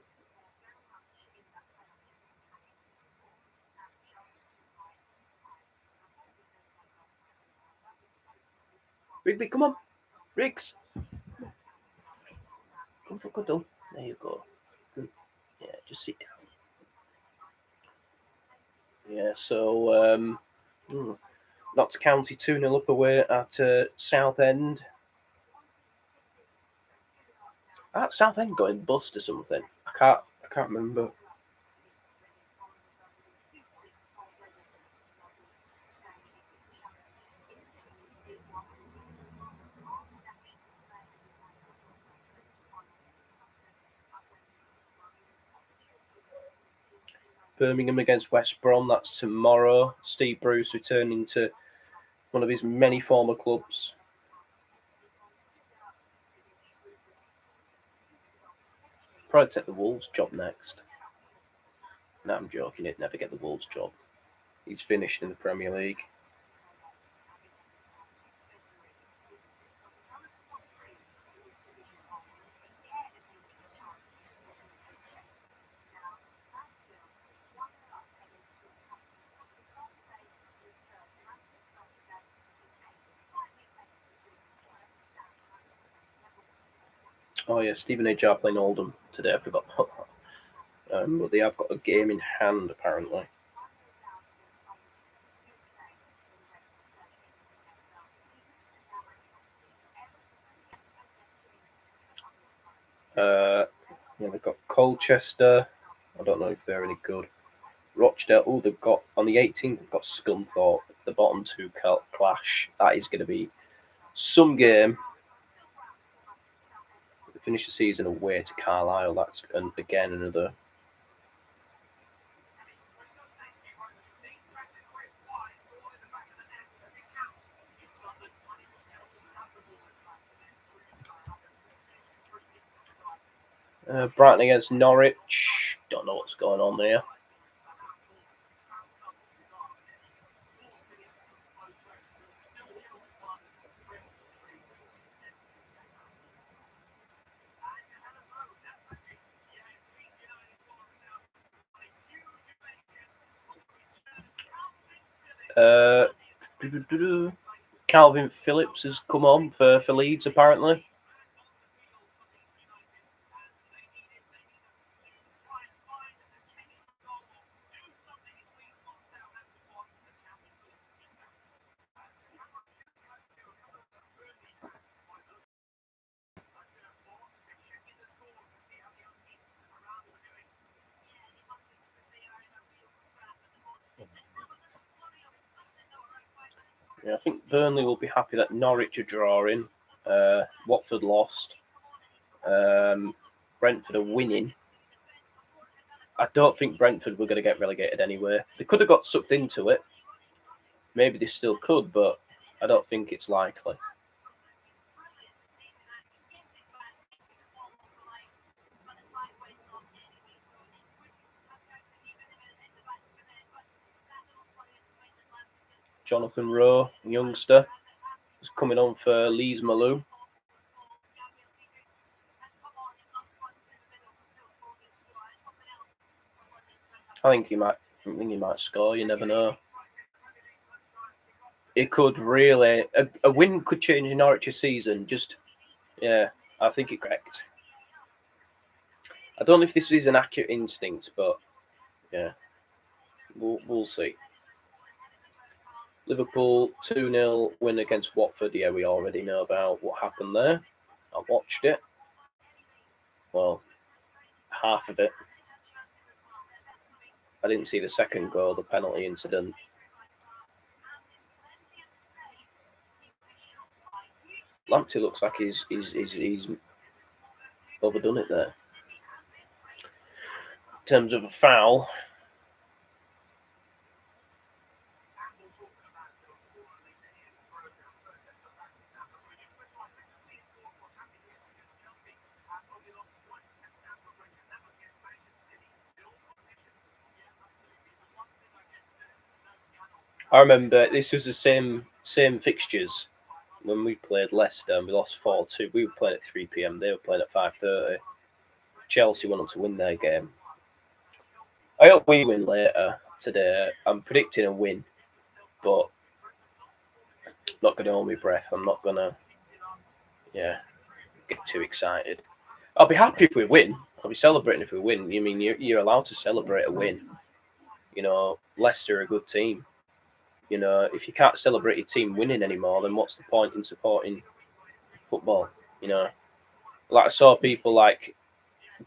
Rigby, come on. Riggs. Come for cuddle. There you go. Yeah, just sit down. Yeah, so Notts County 2-0 up away at Southend. At Southend going bust or something. I can't remember. Birmingham against West Brom, that's tomorrow. Steve Bruce returning to one of his many former clubs. Probably take the Wolves job next. No, I'm joking, he'd never get the Wolves job. He's finished in the Premier League. Oh yeah, Stephen H. are playing Oldham today, I forgot. But they have got a game in hand apparently. They've got Colchester. I don't know if they're any good. Rochdale. Oh, they've got on the 18th. They've got Scunthorpe. The bottom two clash. That is going to be some game. They finish the season away to Carlisle. That's again another. Brighton against Norwich. Don't know what's going on there. Calvin Phillips has come on for Leeds apparently. Yeah, I think Burnley will be happy that Norwich are drawing. Watford lost. Brentford are winning. I don't think Brentford were going to get relegated anyway. They could have got sucked into it. Maybe they still could, but I don't think it's likely. Jonathan Rowe, youngster, is coming on for Lees Malou. I think he might score. You never know. It could really a win could change Norwich's season. I think it's correct. I don't know if this is an accurate instinct, but yeah, we'll see. Liverpool 2-0 win against Watford. Yeah, we already know about what happened there. I watched it. Well, half of it. I didn't see the second goal, the penalty incident. Lamptey looks like he's overdone it there. In terms of a foul, I remember this was the same fixtures when we played Leicester and we lost 4-2. We were playing at 3 p.m. They were playing at 5:30. Chelsea went on to win their game. I hope we win later today. I'm predicting a win, but I'm not going to hold my breath. I'm not going to, get too excited. I'll be happy if we win. I'll be celebrating if we win. You mean you're allowed to celebrate a win? You know, Leicester are a good team. You know, if you can't celebrate your team winning anymore, then what's the point in supporting football? You know, like I saw people like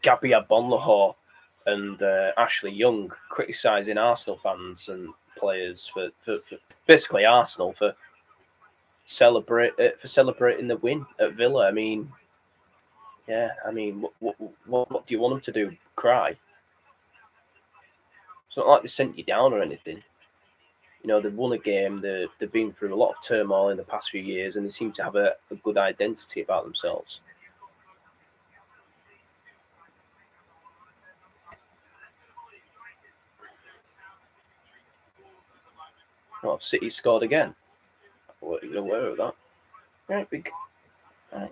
Gabby Agbonlahor and Ashley Young criticising Arsenal fans and players for basically Arsenal for celebrating the win at Villa. I mean, what do you want them to do? Cry? It's not like they sent you down or anything. You know, they've won a game. They've been through a lot of turmoil in the past few years, and they seem to have a good identity about themselves. Oh, City scored again. I wasn't aware of that. Right, big. Right.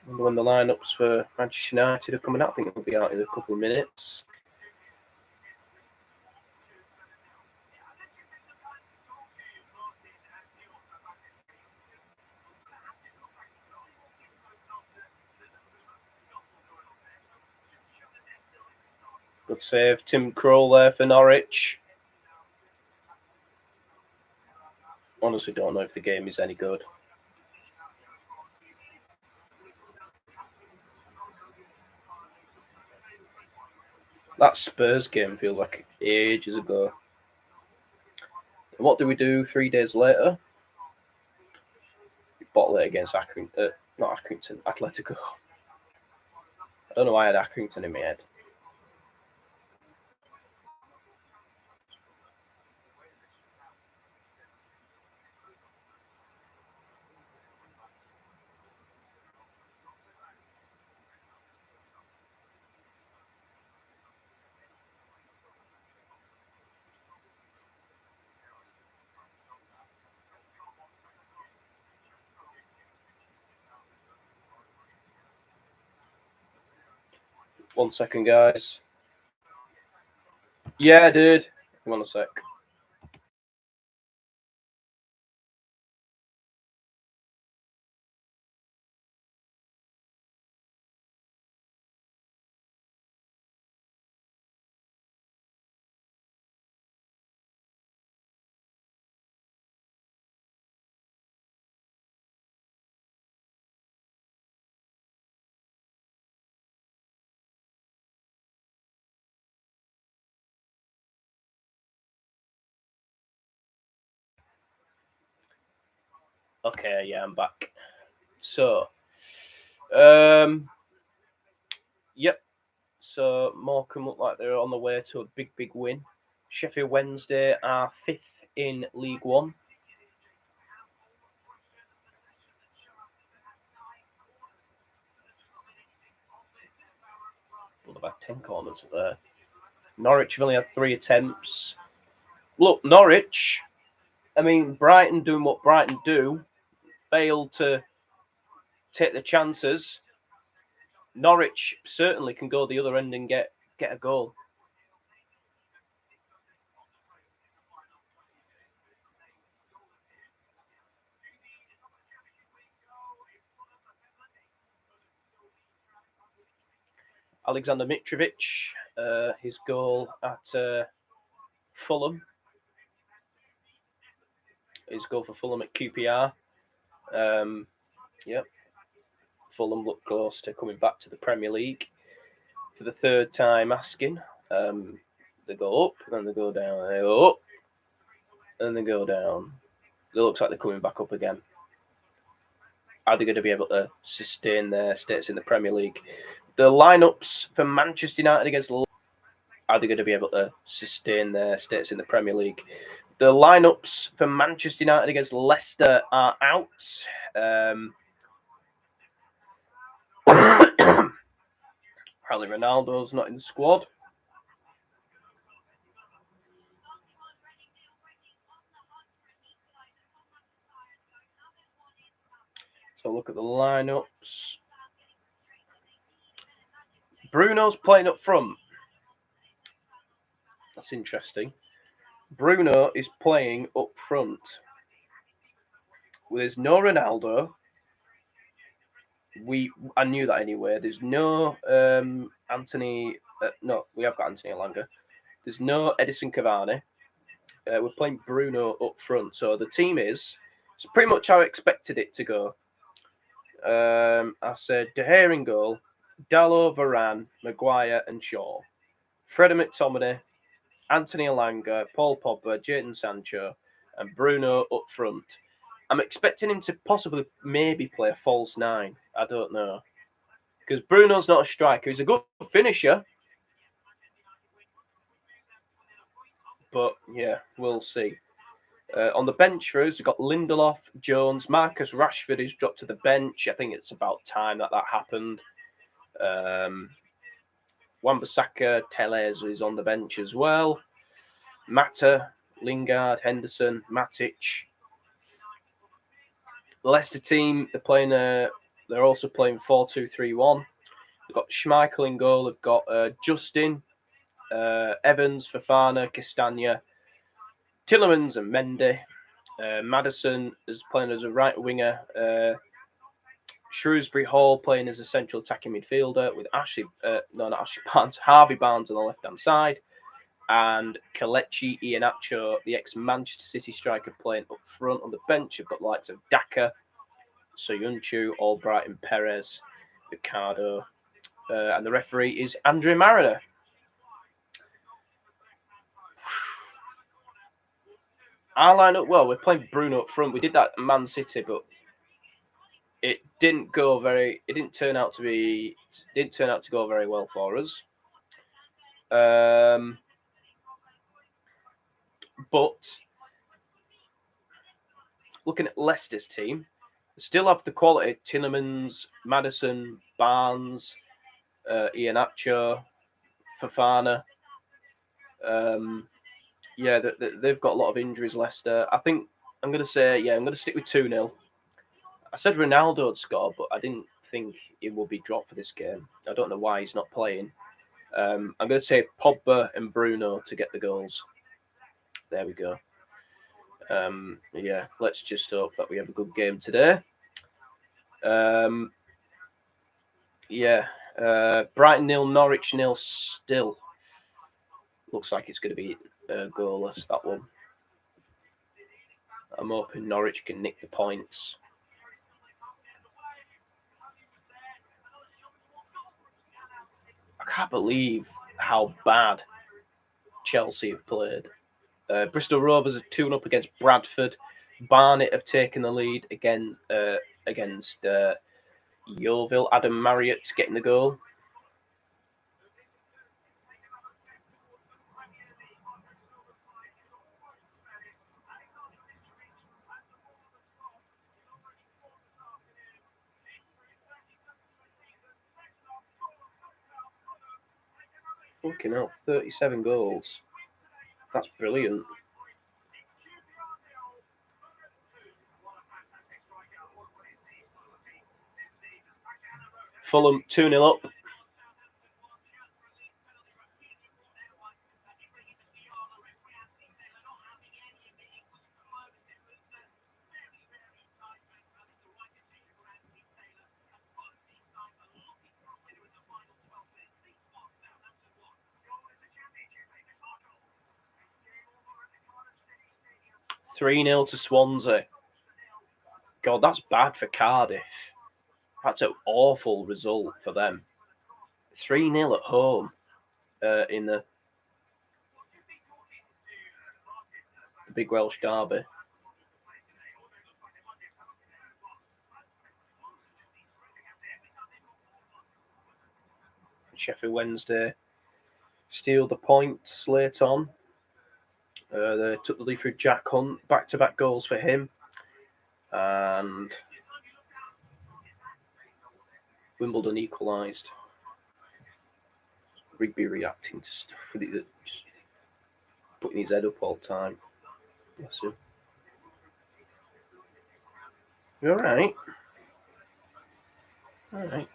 When the lineups for Manchester United are coming out, I think it'll be out in a couple of minutes. Good save, Tim Krul there for Norwich. Honestly, don't know if the game is any good. That Spurs game feels like ages ago. And what do we do 3 days later? We bottle it against Accrington. Not Accrington, Atletico. I don't know why I had Accrington in my head. One second, guys. Yeah, dude. Hang on a sec. Okay, yeah, I'm back. So, yep. So Morecambe look like they're on the way to a big win. Sheffield Wednesday are 5th in League One. Well, they've had 10 corners there. Norwich have only had 3 attempts. Look, Norwich, I mean, Brighton doing what Brighton do, failed to take the chances. Norwich certainly can go the other end and get a goal. Alexander Mitrovic, his goal at Fulham. His goal for Fulham at QPR. Yep. Fulham look close to coming back to the Premier League for the third time asking. They go up, then they go down, they go up, and they go down. It looks like they're coming back up again. Are they going to be able to sustain their status in the Premier League? The lineups for Manchester United against are they going to be able to sustain their status in the Premier League? The lineups for Manchester United against Leicester are out. Apparently Ronaldo's not in the squad. So look at the lineups. Bruno's playing up front. That's interesting. Bruno is playing up front. Well, there's no Ronaldo. I knew that anyway. There's no Anthony. No, we have got Anthony Elanga. There's no Edison Cavani. We're playing Bruno up front. So the team it's pretty much how I expected it to go. I said De Gea in goal, Dalot, Varane, Maguire and Shaw. Freddie McTominay, Anthony Elanga, Paul Pogba, Jadon Sancho and Bruno up front. I'm expecting him to possibly maybe play a false nine. I don't know. Because Bruno's not a striker. He's a good finisher. But yeah, we'll see. On the bench for us, we've got Lindelof, Jones, Marcus Rashford who's dropped to the bench. I think it's about time that happened. Wan-Bissaka, Telles is on the bench as well. Mata, Lingard, Henderson, Matic. The Leicester team, they're also playing 4-2-3-1. They've got Schmeichel in goal. They've got Justin, Evans, Fofana, Castagna, Tielemans and Mendy. Maddison is playing as a right winger. Shrewsbury Hall playing as a central attacking midfielder with Harvey Barnes on the left-hand side. And Kelechi Iheanacho, the ex-Manchester City striker, playing up front. On the bench, you've got the likes of Daka, Soyuncu, Albright and Perez, Ricardo. And the referee is Andre Mariner. Our lineup, well, we're playing Bruno up front. We did that at Man City, but it didn't turn out to go very well for us. But looking at Leicester's team, they still have the quality: Tielemans, Maddison, Barnes, Iheanacho, Fofana. They've got a lot of injuries, Leicester. I think I'm going to stick with 2-0. I said Ronaldo would score, but I didn't think he would be dropped for this game. I don't know why he's not playing. I'm going to say Pogba and Bruno to get the goals. There we go. Let's just hope that we have a good game today. Brighton 0, Norwich 0 still. Looks like it's going to be goalless, that one. I'm hoping Norwich can nick the points. I can't believe how bad Chelsea have played. Bristol Rovers are 2-up against Bradford. Barnet have taken the lead again against Yeovil. Adam Marriott getting the goal. Fucking hell, 37 goals. That's brilliant. Fulham 2-0 up. (3-0) to Swansea. God, that's bad for Cardiff. That's an awful result for them. 3-0 at home in the big Welsh derby. Sheffield Wednesday steal the points late on. They took the lead through Jack Hunt. Back-to-back goals for him. And Wimbledon equalised. Rigby reacting to stuff. Just putting his head up all the time. Bless him. You alright? Alright.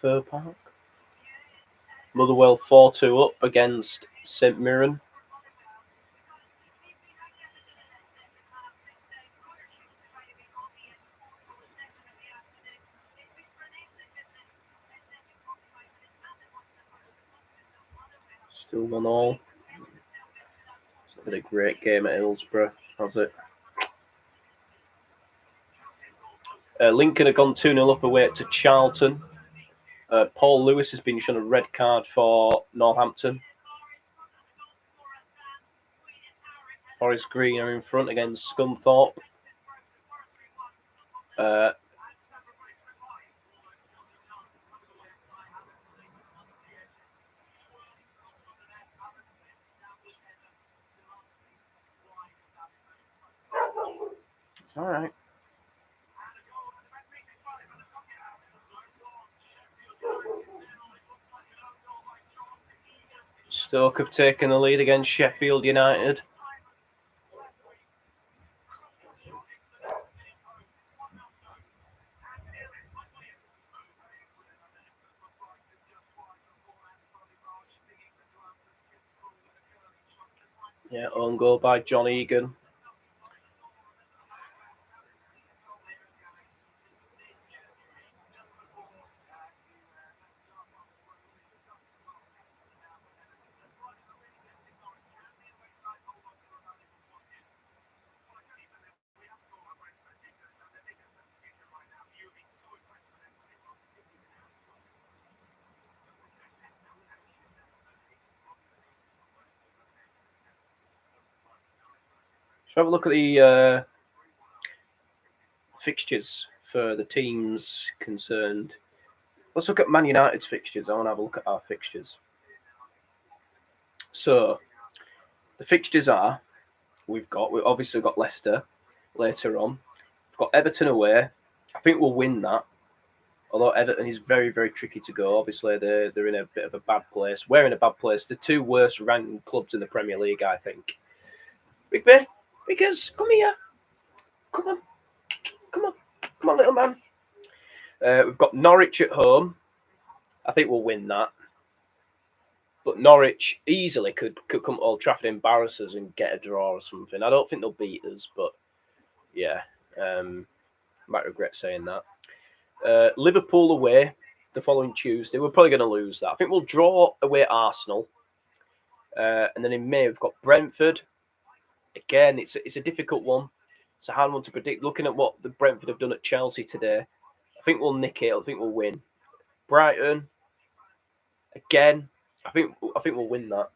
Fir Park. Motherwell 4-2 up against St Mirren. Still 1-1. It's been a great game at Hillsborough, has it? Lincoln have gone 2-0 up away to Charlton. Paul Lewis has been shown a red card for Northampton. Forest Green are in front against Scunthorpe. It's all right. Stoke have taken the lead against Sheffield United. Yeah, own goal by John Egan. Have a look at the fixtures for the teams concerned. Let's look at Man United's fixtures. I want to have a look at our fixtures. So, the fixtures are, we've obviously got Leicester later on. We've got Everton away. I think we'll win that. Although Everton is very, very tricky to go. Obviously, they're in a bit of a bad place. We're in a bad place. The two worst ranked clubs in the Premier League, I think. Rigby, Biggers, come here. Come on, little man. We've got Norwich at home. I think we'll win that. But Norwich easily could come to Old Trafford, embarrass us and get a draw or something. I don't think they'll beat us, but yeah, might regret saying that. Liverpool away the following Tuesday. We're probably going to lose that. I think we'll draw away at Arsenal. And then in May, we've got Brentford. Again, it's a difficult one. It's a hard one to predict. Looking at what the Brentford have done at Chelsea today, I think we'll nick it. I think we'll win. Brighton, again, I think we'll win that.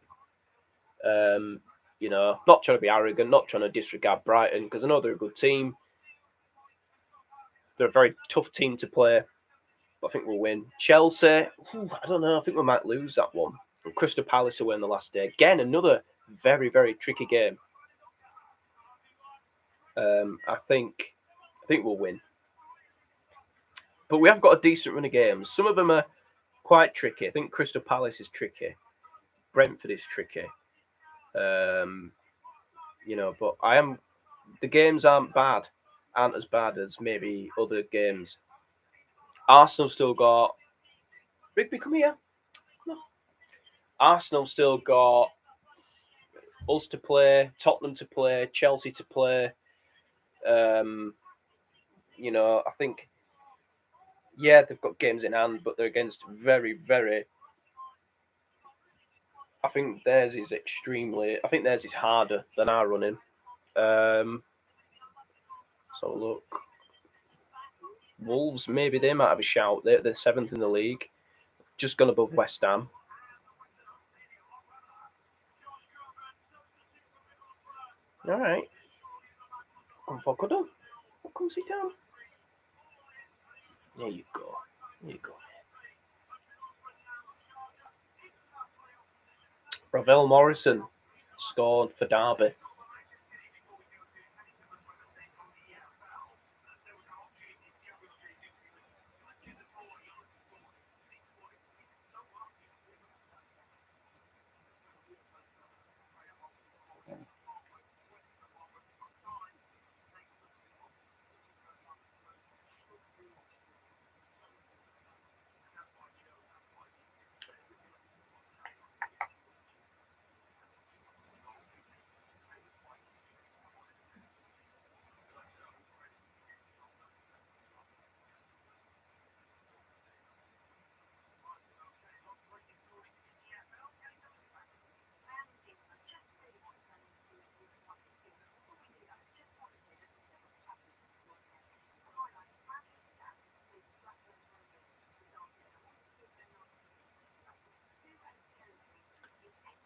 Not trying to be arrogant, not trying to disregard Brighton, because I know they're a good team. They're a very tough team to play, but I think we'll win. Chelsea, I don't know. I think we might lose that one. And Crystal Palace away on the last day. Again, another very, very tricky game. I think we'll win. But we have got a decent run of games. Some of them are quite tricky. I think Crystal Palace is tricky. Brentford is tricky. But the games aren't as bad as maybe other games. Arsenal still got Rigby, come here. Come on. Arsenal still got us to play, Tottenham to play, Chelsea to play. I think, they've got games in hand, but they're against very, very. I think theirs is harder than our running. So look, Wolves, maybe they might have a shout. They're 7th in the league, just gone above West Ham. All right. Come sit down. There you go. Ravel Morrison scored for Derby.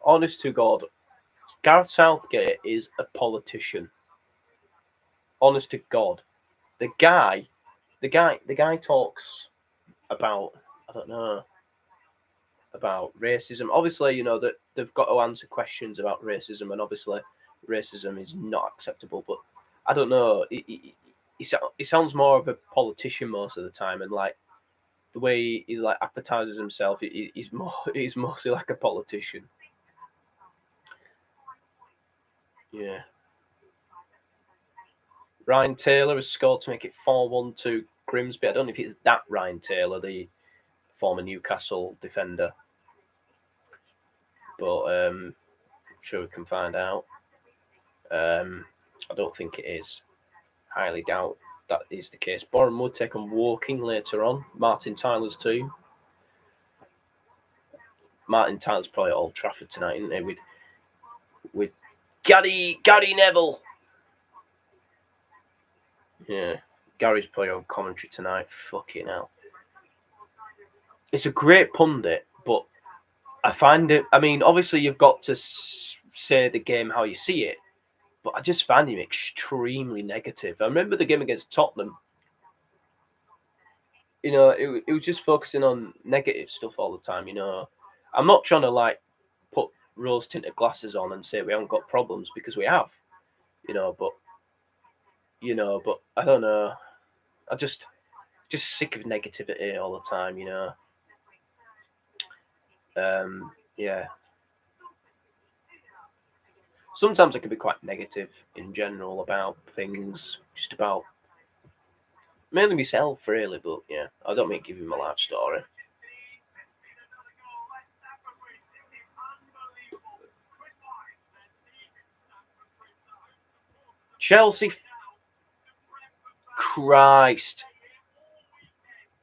honest to God, Gareth Southgate is a politician. Honest to God, the guy talks about, I don't know, about racism. Obviously, that they've got to answer questions about racism, and obviously, racism is not acceptable. But I don't know. He sounds more of a politician most of the time, and like the way he like advertises himself, he's mostly like a politician. Yeah. Ryan Taylor has scored to make it 4-1 to Grimsby. I don't know if it's that Ryan Taylor, the former Newcastle defender, but I'm sure we can find out. I don't think it is. Highly doubt that is the case. Boreham Wood take on Woking later on. Martin Tyler's team. Martin Tyler's probably at Old Trafford tonight, isn't he? With Gary Neville. Yeah, Gary's playing on commentary tonight. Fucking hell. It's a great pundit, but I find it. I mean, obviously you've got to say the game how you see it, but I just find him extremely negative. I remember the game against Tottenham. It was just focusing on negative stuff all the time. I'm not trying to like put rose tinted glasses on and say we haven't got problems, because we have. But I don't know. I just sick of negativity all the time. Yeah. Sometimes I can be quite negative in general about things, just about mainly myself, really. But yeah, I don't mean giving my life story. Chelsea. Christ.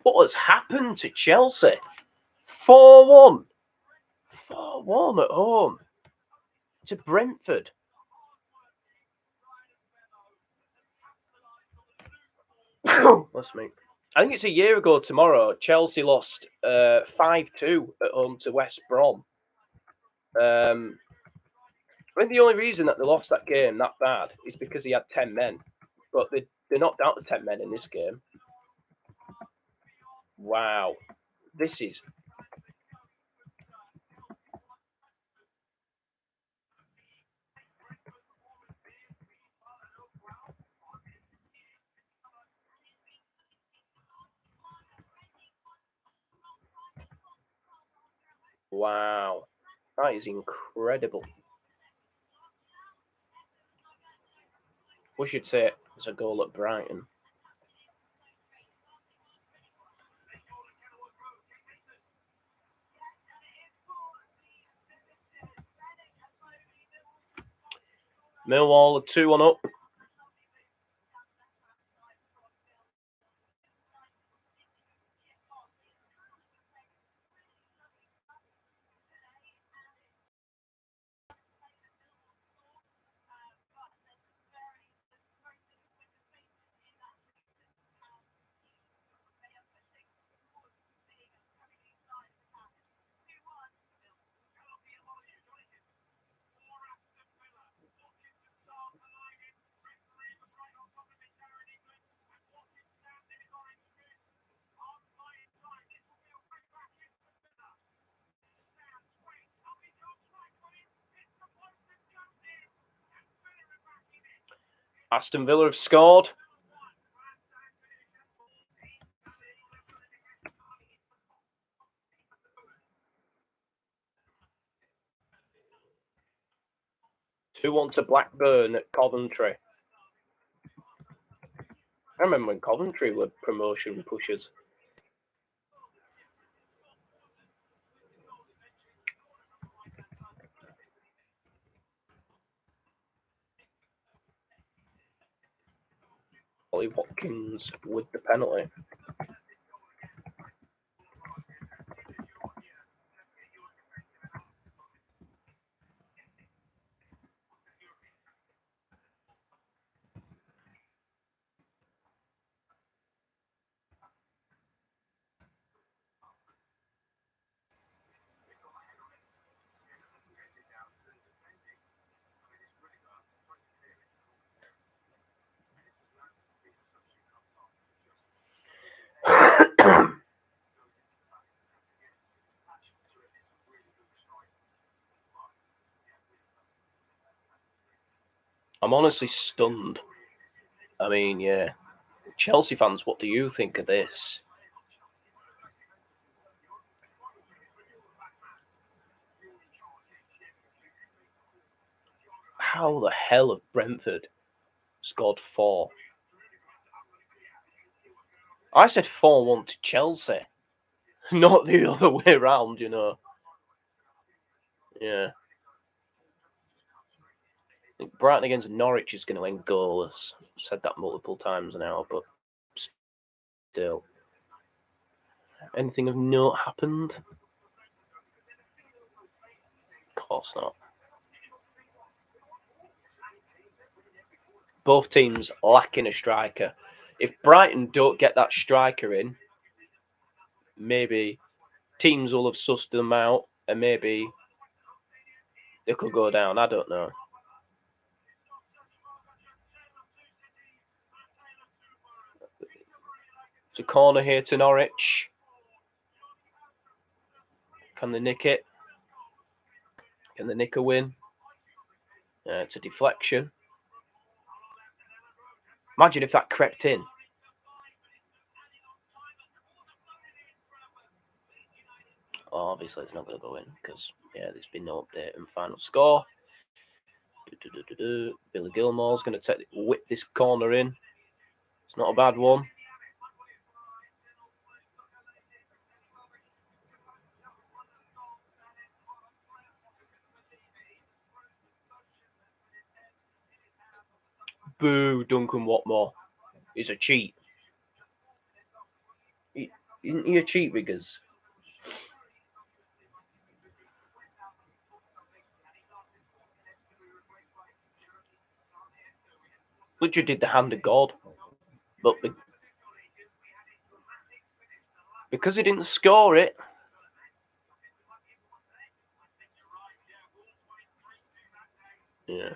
What has happened to Chelsea? 4-1. 4-1 at home to Brentford. That's me. I think it's a year ago tomorrow. Chelsea lost 5-2 at home to West Brom. I think the only reason that they lost that game that bad is because he had 10 men. But they knocked out the 10 men in this game. Wow. This is... Wow. That is incredible. We should say it's a goal at Brighton. Millwall are 2-1 up. Aston Villa have scored. Who wants to Blackburn at Coventry? I remember when Coventry were promotion pushers. Ollie Watkins with the penalty. I'm honestly stunned. I mean, yeah. Chelsea fans, what do you think of this? How the hell have Brentford scored 4? I said 4-1 to Chelsea, not the other way around, you know. Yeah. I think Brighton against Norwich is going to end goalless. I've said that multiple times now, but still. Anything of note happened? Of course not. Both teams lacking a striker. If Brighton don't get that striker in, maybe teams will have sussed them out and maybe they could go down. I don't know. It's a corner here to Norwich. Can they nick it? Can they nick a win? It's a deflection. Imagine if that crept in. Oh, obviously, it's not going to go in because, yeah, there's been no update and final score. Billy Gilmore's going to whip this corner in. It's not a bad one. Boo, Duncan Watmore. He's a cheat. Isn't he a cheat, Riggers? Literally did the hand of God. But because he didn't score it, yeah.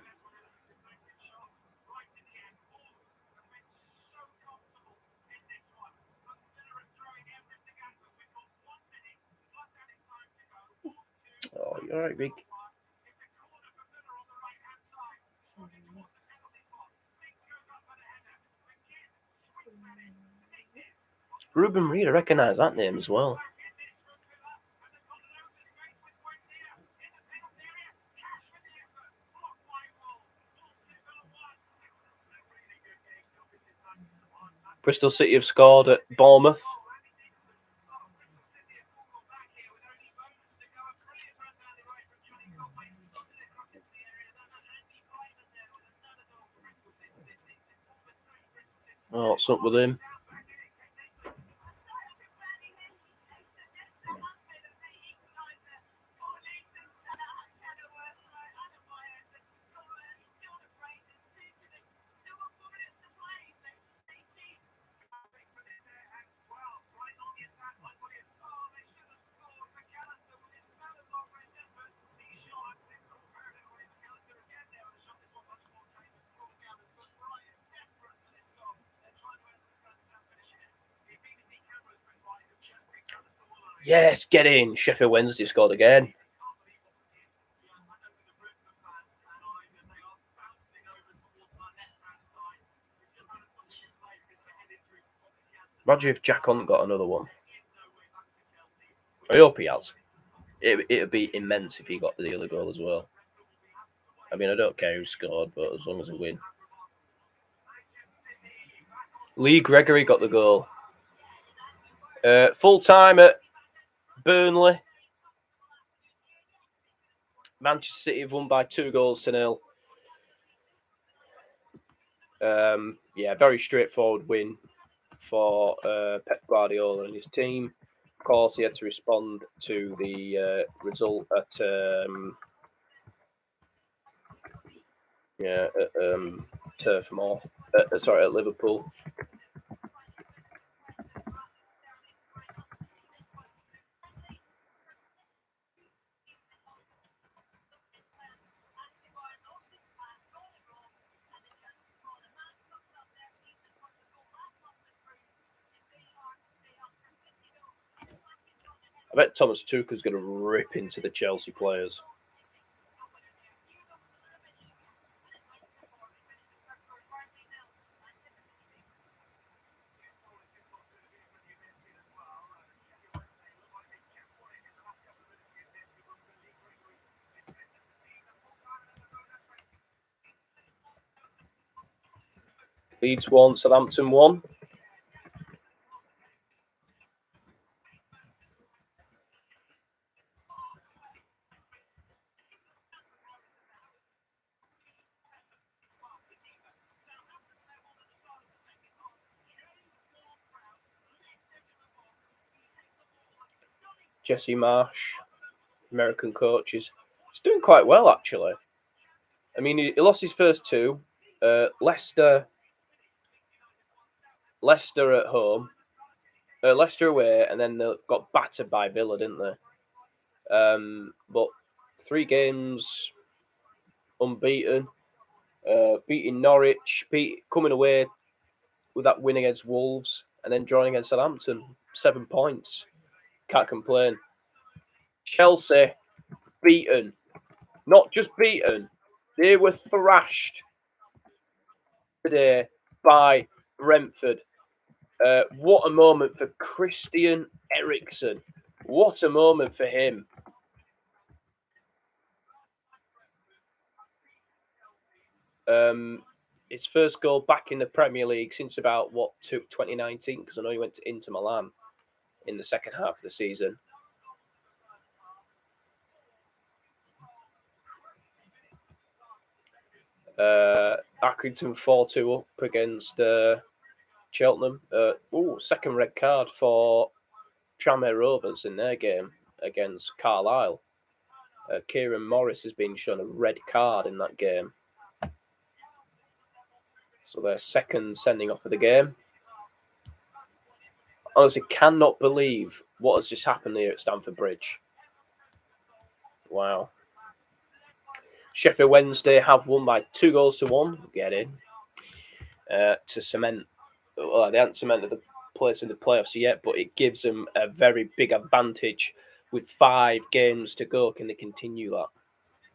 Oh, you're right, Rig. Ruben Reed, I recognise that name as well. Bristol City have scored at Bournemouth. Oh, what's up with him? Yes, get in. Sheffield Wednesday scored again. Imagine if Jack Hunt got another one. I hope he has. It'd be immense if he got the other goal as well. I mean, I don't care who scored, but as long as we win. Lee Gregory got the goal. Full time at Burnley. Manchester City have won by 2-0. Yeah, very straightforward win for Pep Guardiola and his team. Of course, he had to respond to the result at Turf Moor. At Liverpool. I bet Thomas Tuchel's going to rip into the Chelsea players. Leeds 1, Southampton 1. Jesse Marsh, American coach, is doing quite well, actually. I mean, he lost his first two. Leicester at home, Leicester away, and then they got battered by Villa, didn't they? But 3 games unbeaten, beating Norwich, coming away with that win against Wolves, and then drawing against Southampton, 7 points. Can't complain. Chelsea beaten, not just beaten, they were thrashed today by Brentford. What a moment for Christian Eriksen. What a moment for him. His first goal back in the Premier League since about 2019, because I know he went to Inter Milan in the second half of the season. Accrington 4-2 up against Cheltenham. Second red card for Tranmere Rovers in their game against Carlisle. Kieran Morris has been shown a red card in that game. So their second sending off of the game. Honestly, cannot believe what has just happened here at Stamford Bridge. Wow. Sheffield Wednesday have won by 2-1. Get in. To cement. Well, they haven't cemented the place in the playoffs yet, but it gives them a very big advantage. With 5 games to go, can they continue that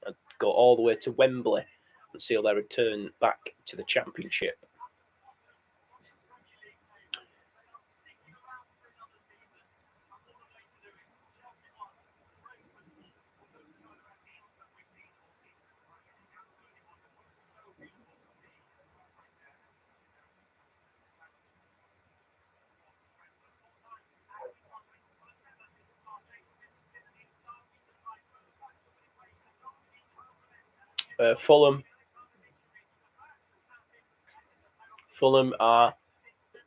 and go all the way to Wembley and seal their return back to the Championship? Fulham are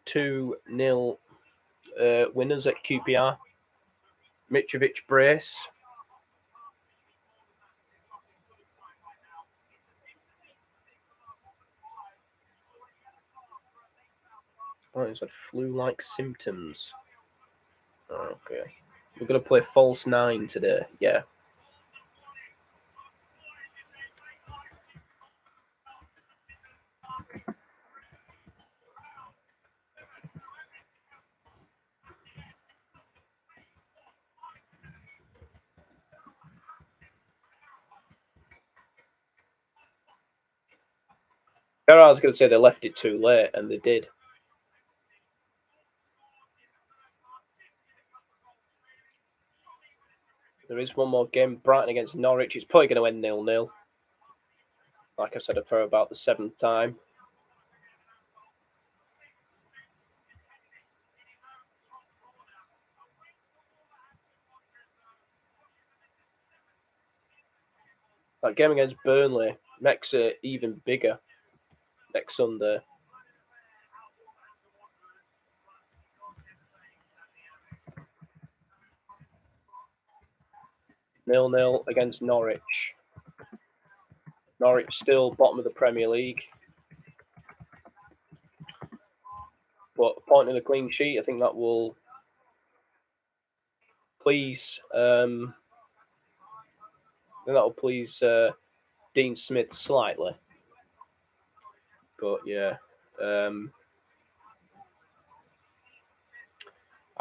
2-0 winners at QPR. Mitrovic brace. Oh, he's had flu-like symptoms. Oh, okay. We're going to play false 9 today. Yeah. Gerard's going to say they left it too late, and they did. There is one more game, Brighton against Norwich. It's probably going to end 0-0. Like I said, for about the 7th time. That game against Burnley makes it even bigger next Sunday. Nil-nil against Norwich. Norwich still bottom of the Premier League. But a point in a clean sheet, I think that will please Dean Smith slightly. But yeah. I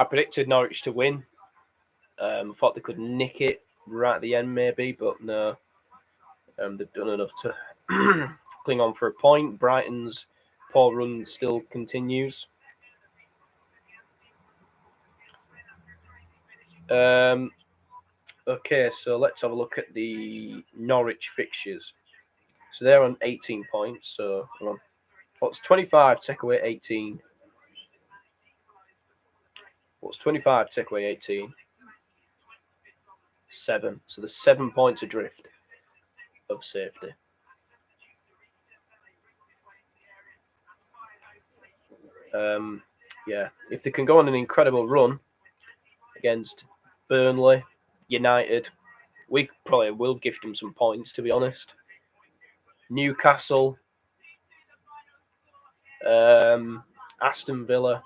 predicted Norwich to win. I thought they could nick it right at the end, maybe, but no. They've done enough to cling on for a point. Brighton's poor run still continues. Okay, so let's have a look at the Norwich fixtures. So they're on 18 points. So What's 25 take away 18? What's 25 take away 18? 7. So there's 7 points adrift of safety. Yeah, if they can go on an incredible run against Burnley, United, we probably will gift them some points, to be honest. Newcastle, Aston Villa,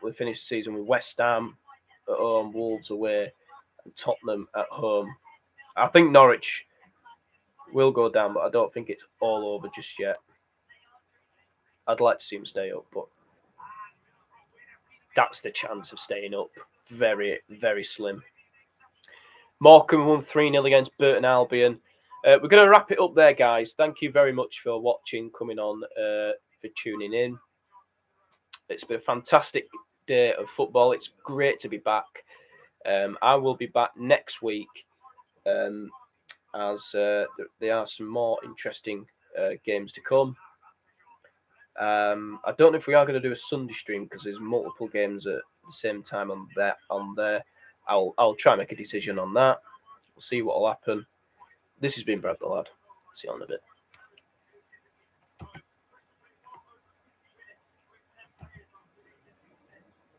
we finished the season with West Ham at home, Wolves away, and Tottenham at home. I think Norwich will go down, but I don't think it's all over just yet. I'd like to see them stay up, but that's the chance of staying up. Very, very slim. Morecambe won 3-0 against Burton Albion. We're going to wrap it up there, guys. Thank you very much for watching, coming on, for tuning in. It's been a fantastic day of football. It's great to be back. I will be back next week as there are some more interesting games to come. I don't know if we are going to do a Sunday stream because there's multiple games at the same time on there. I'll try and make a decision on that. We'll see what will happen. This has been Brad the Lad. See you on a bit.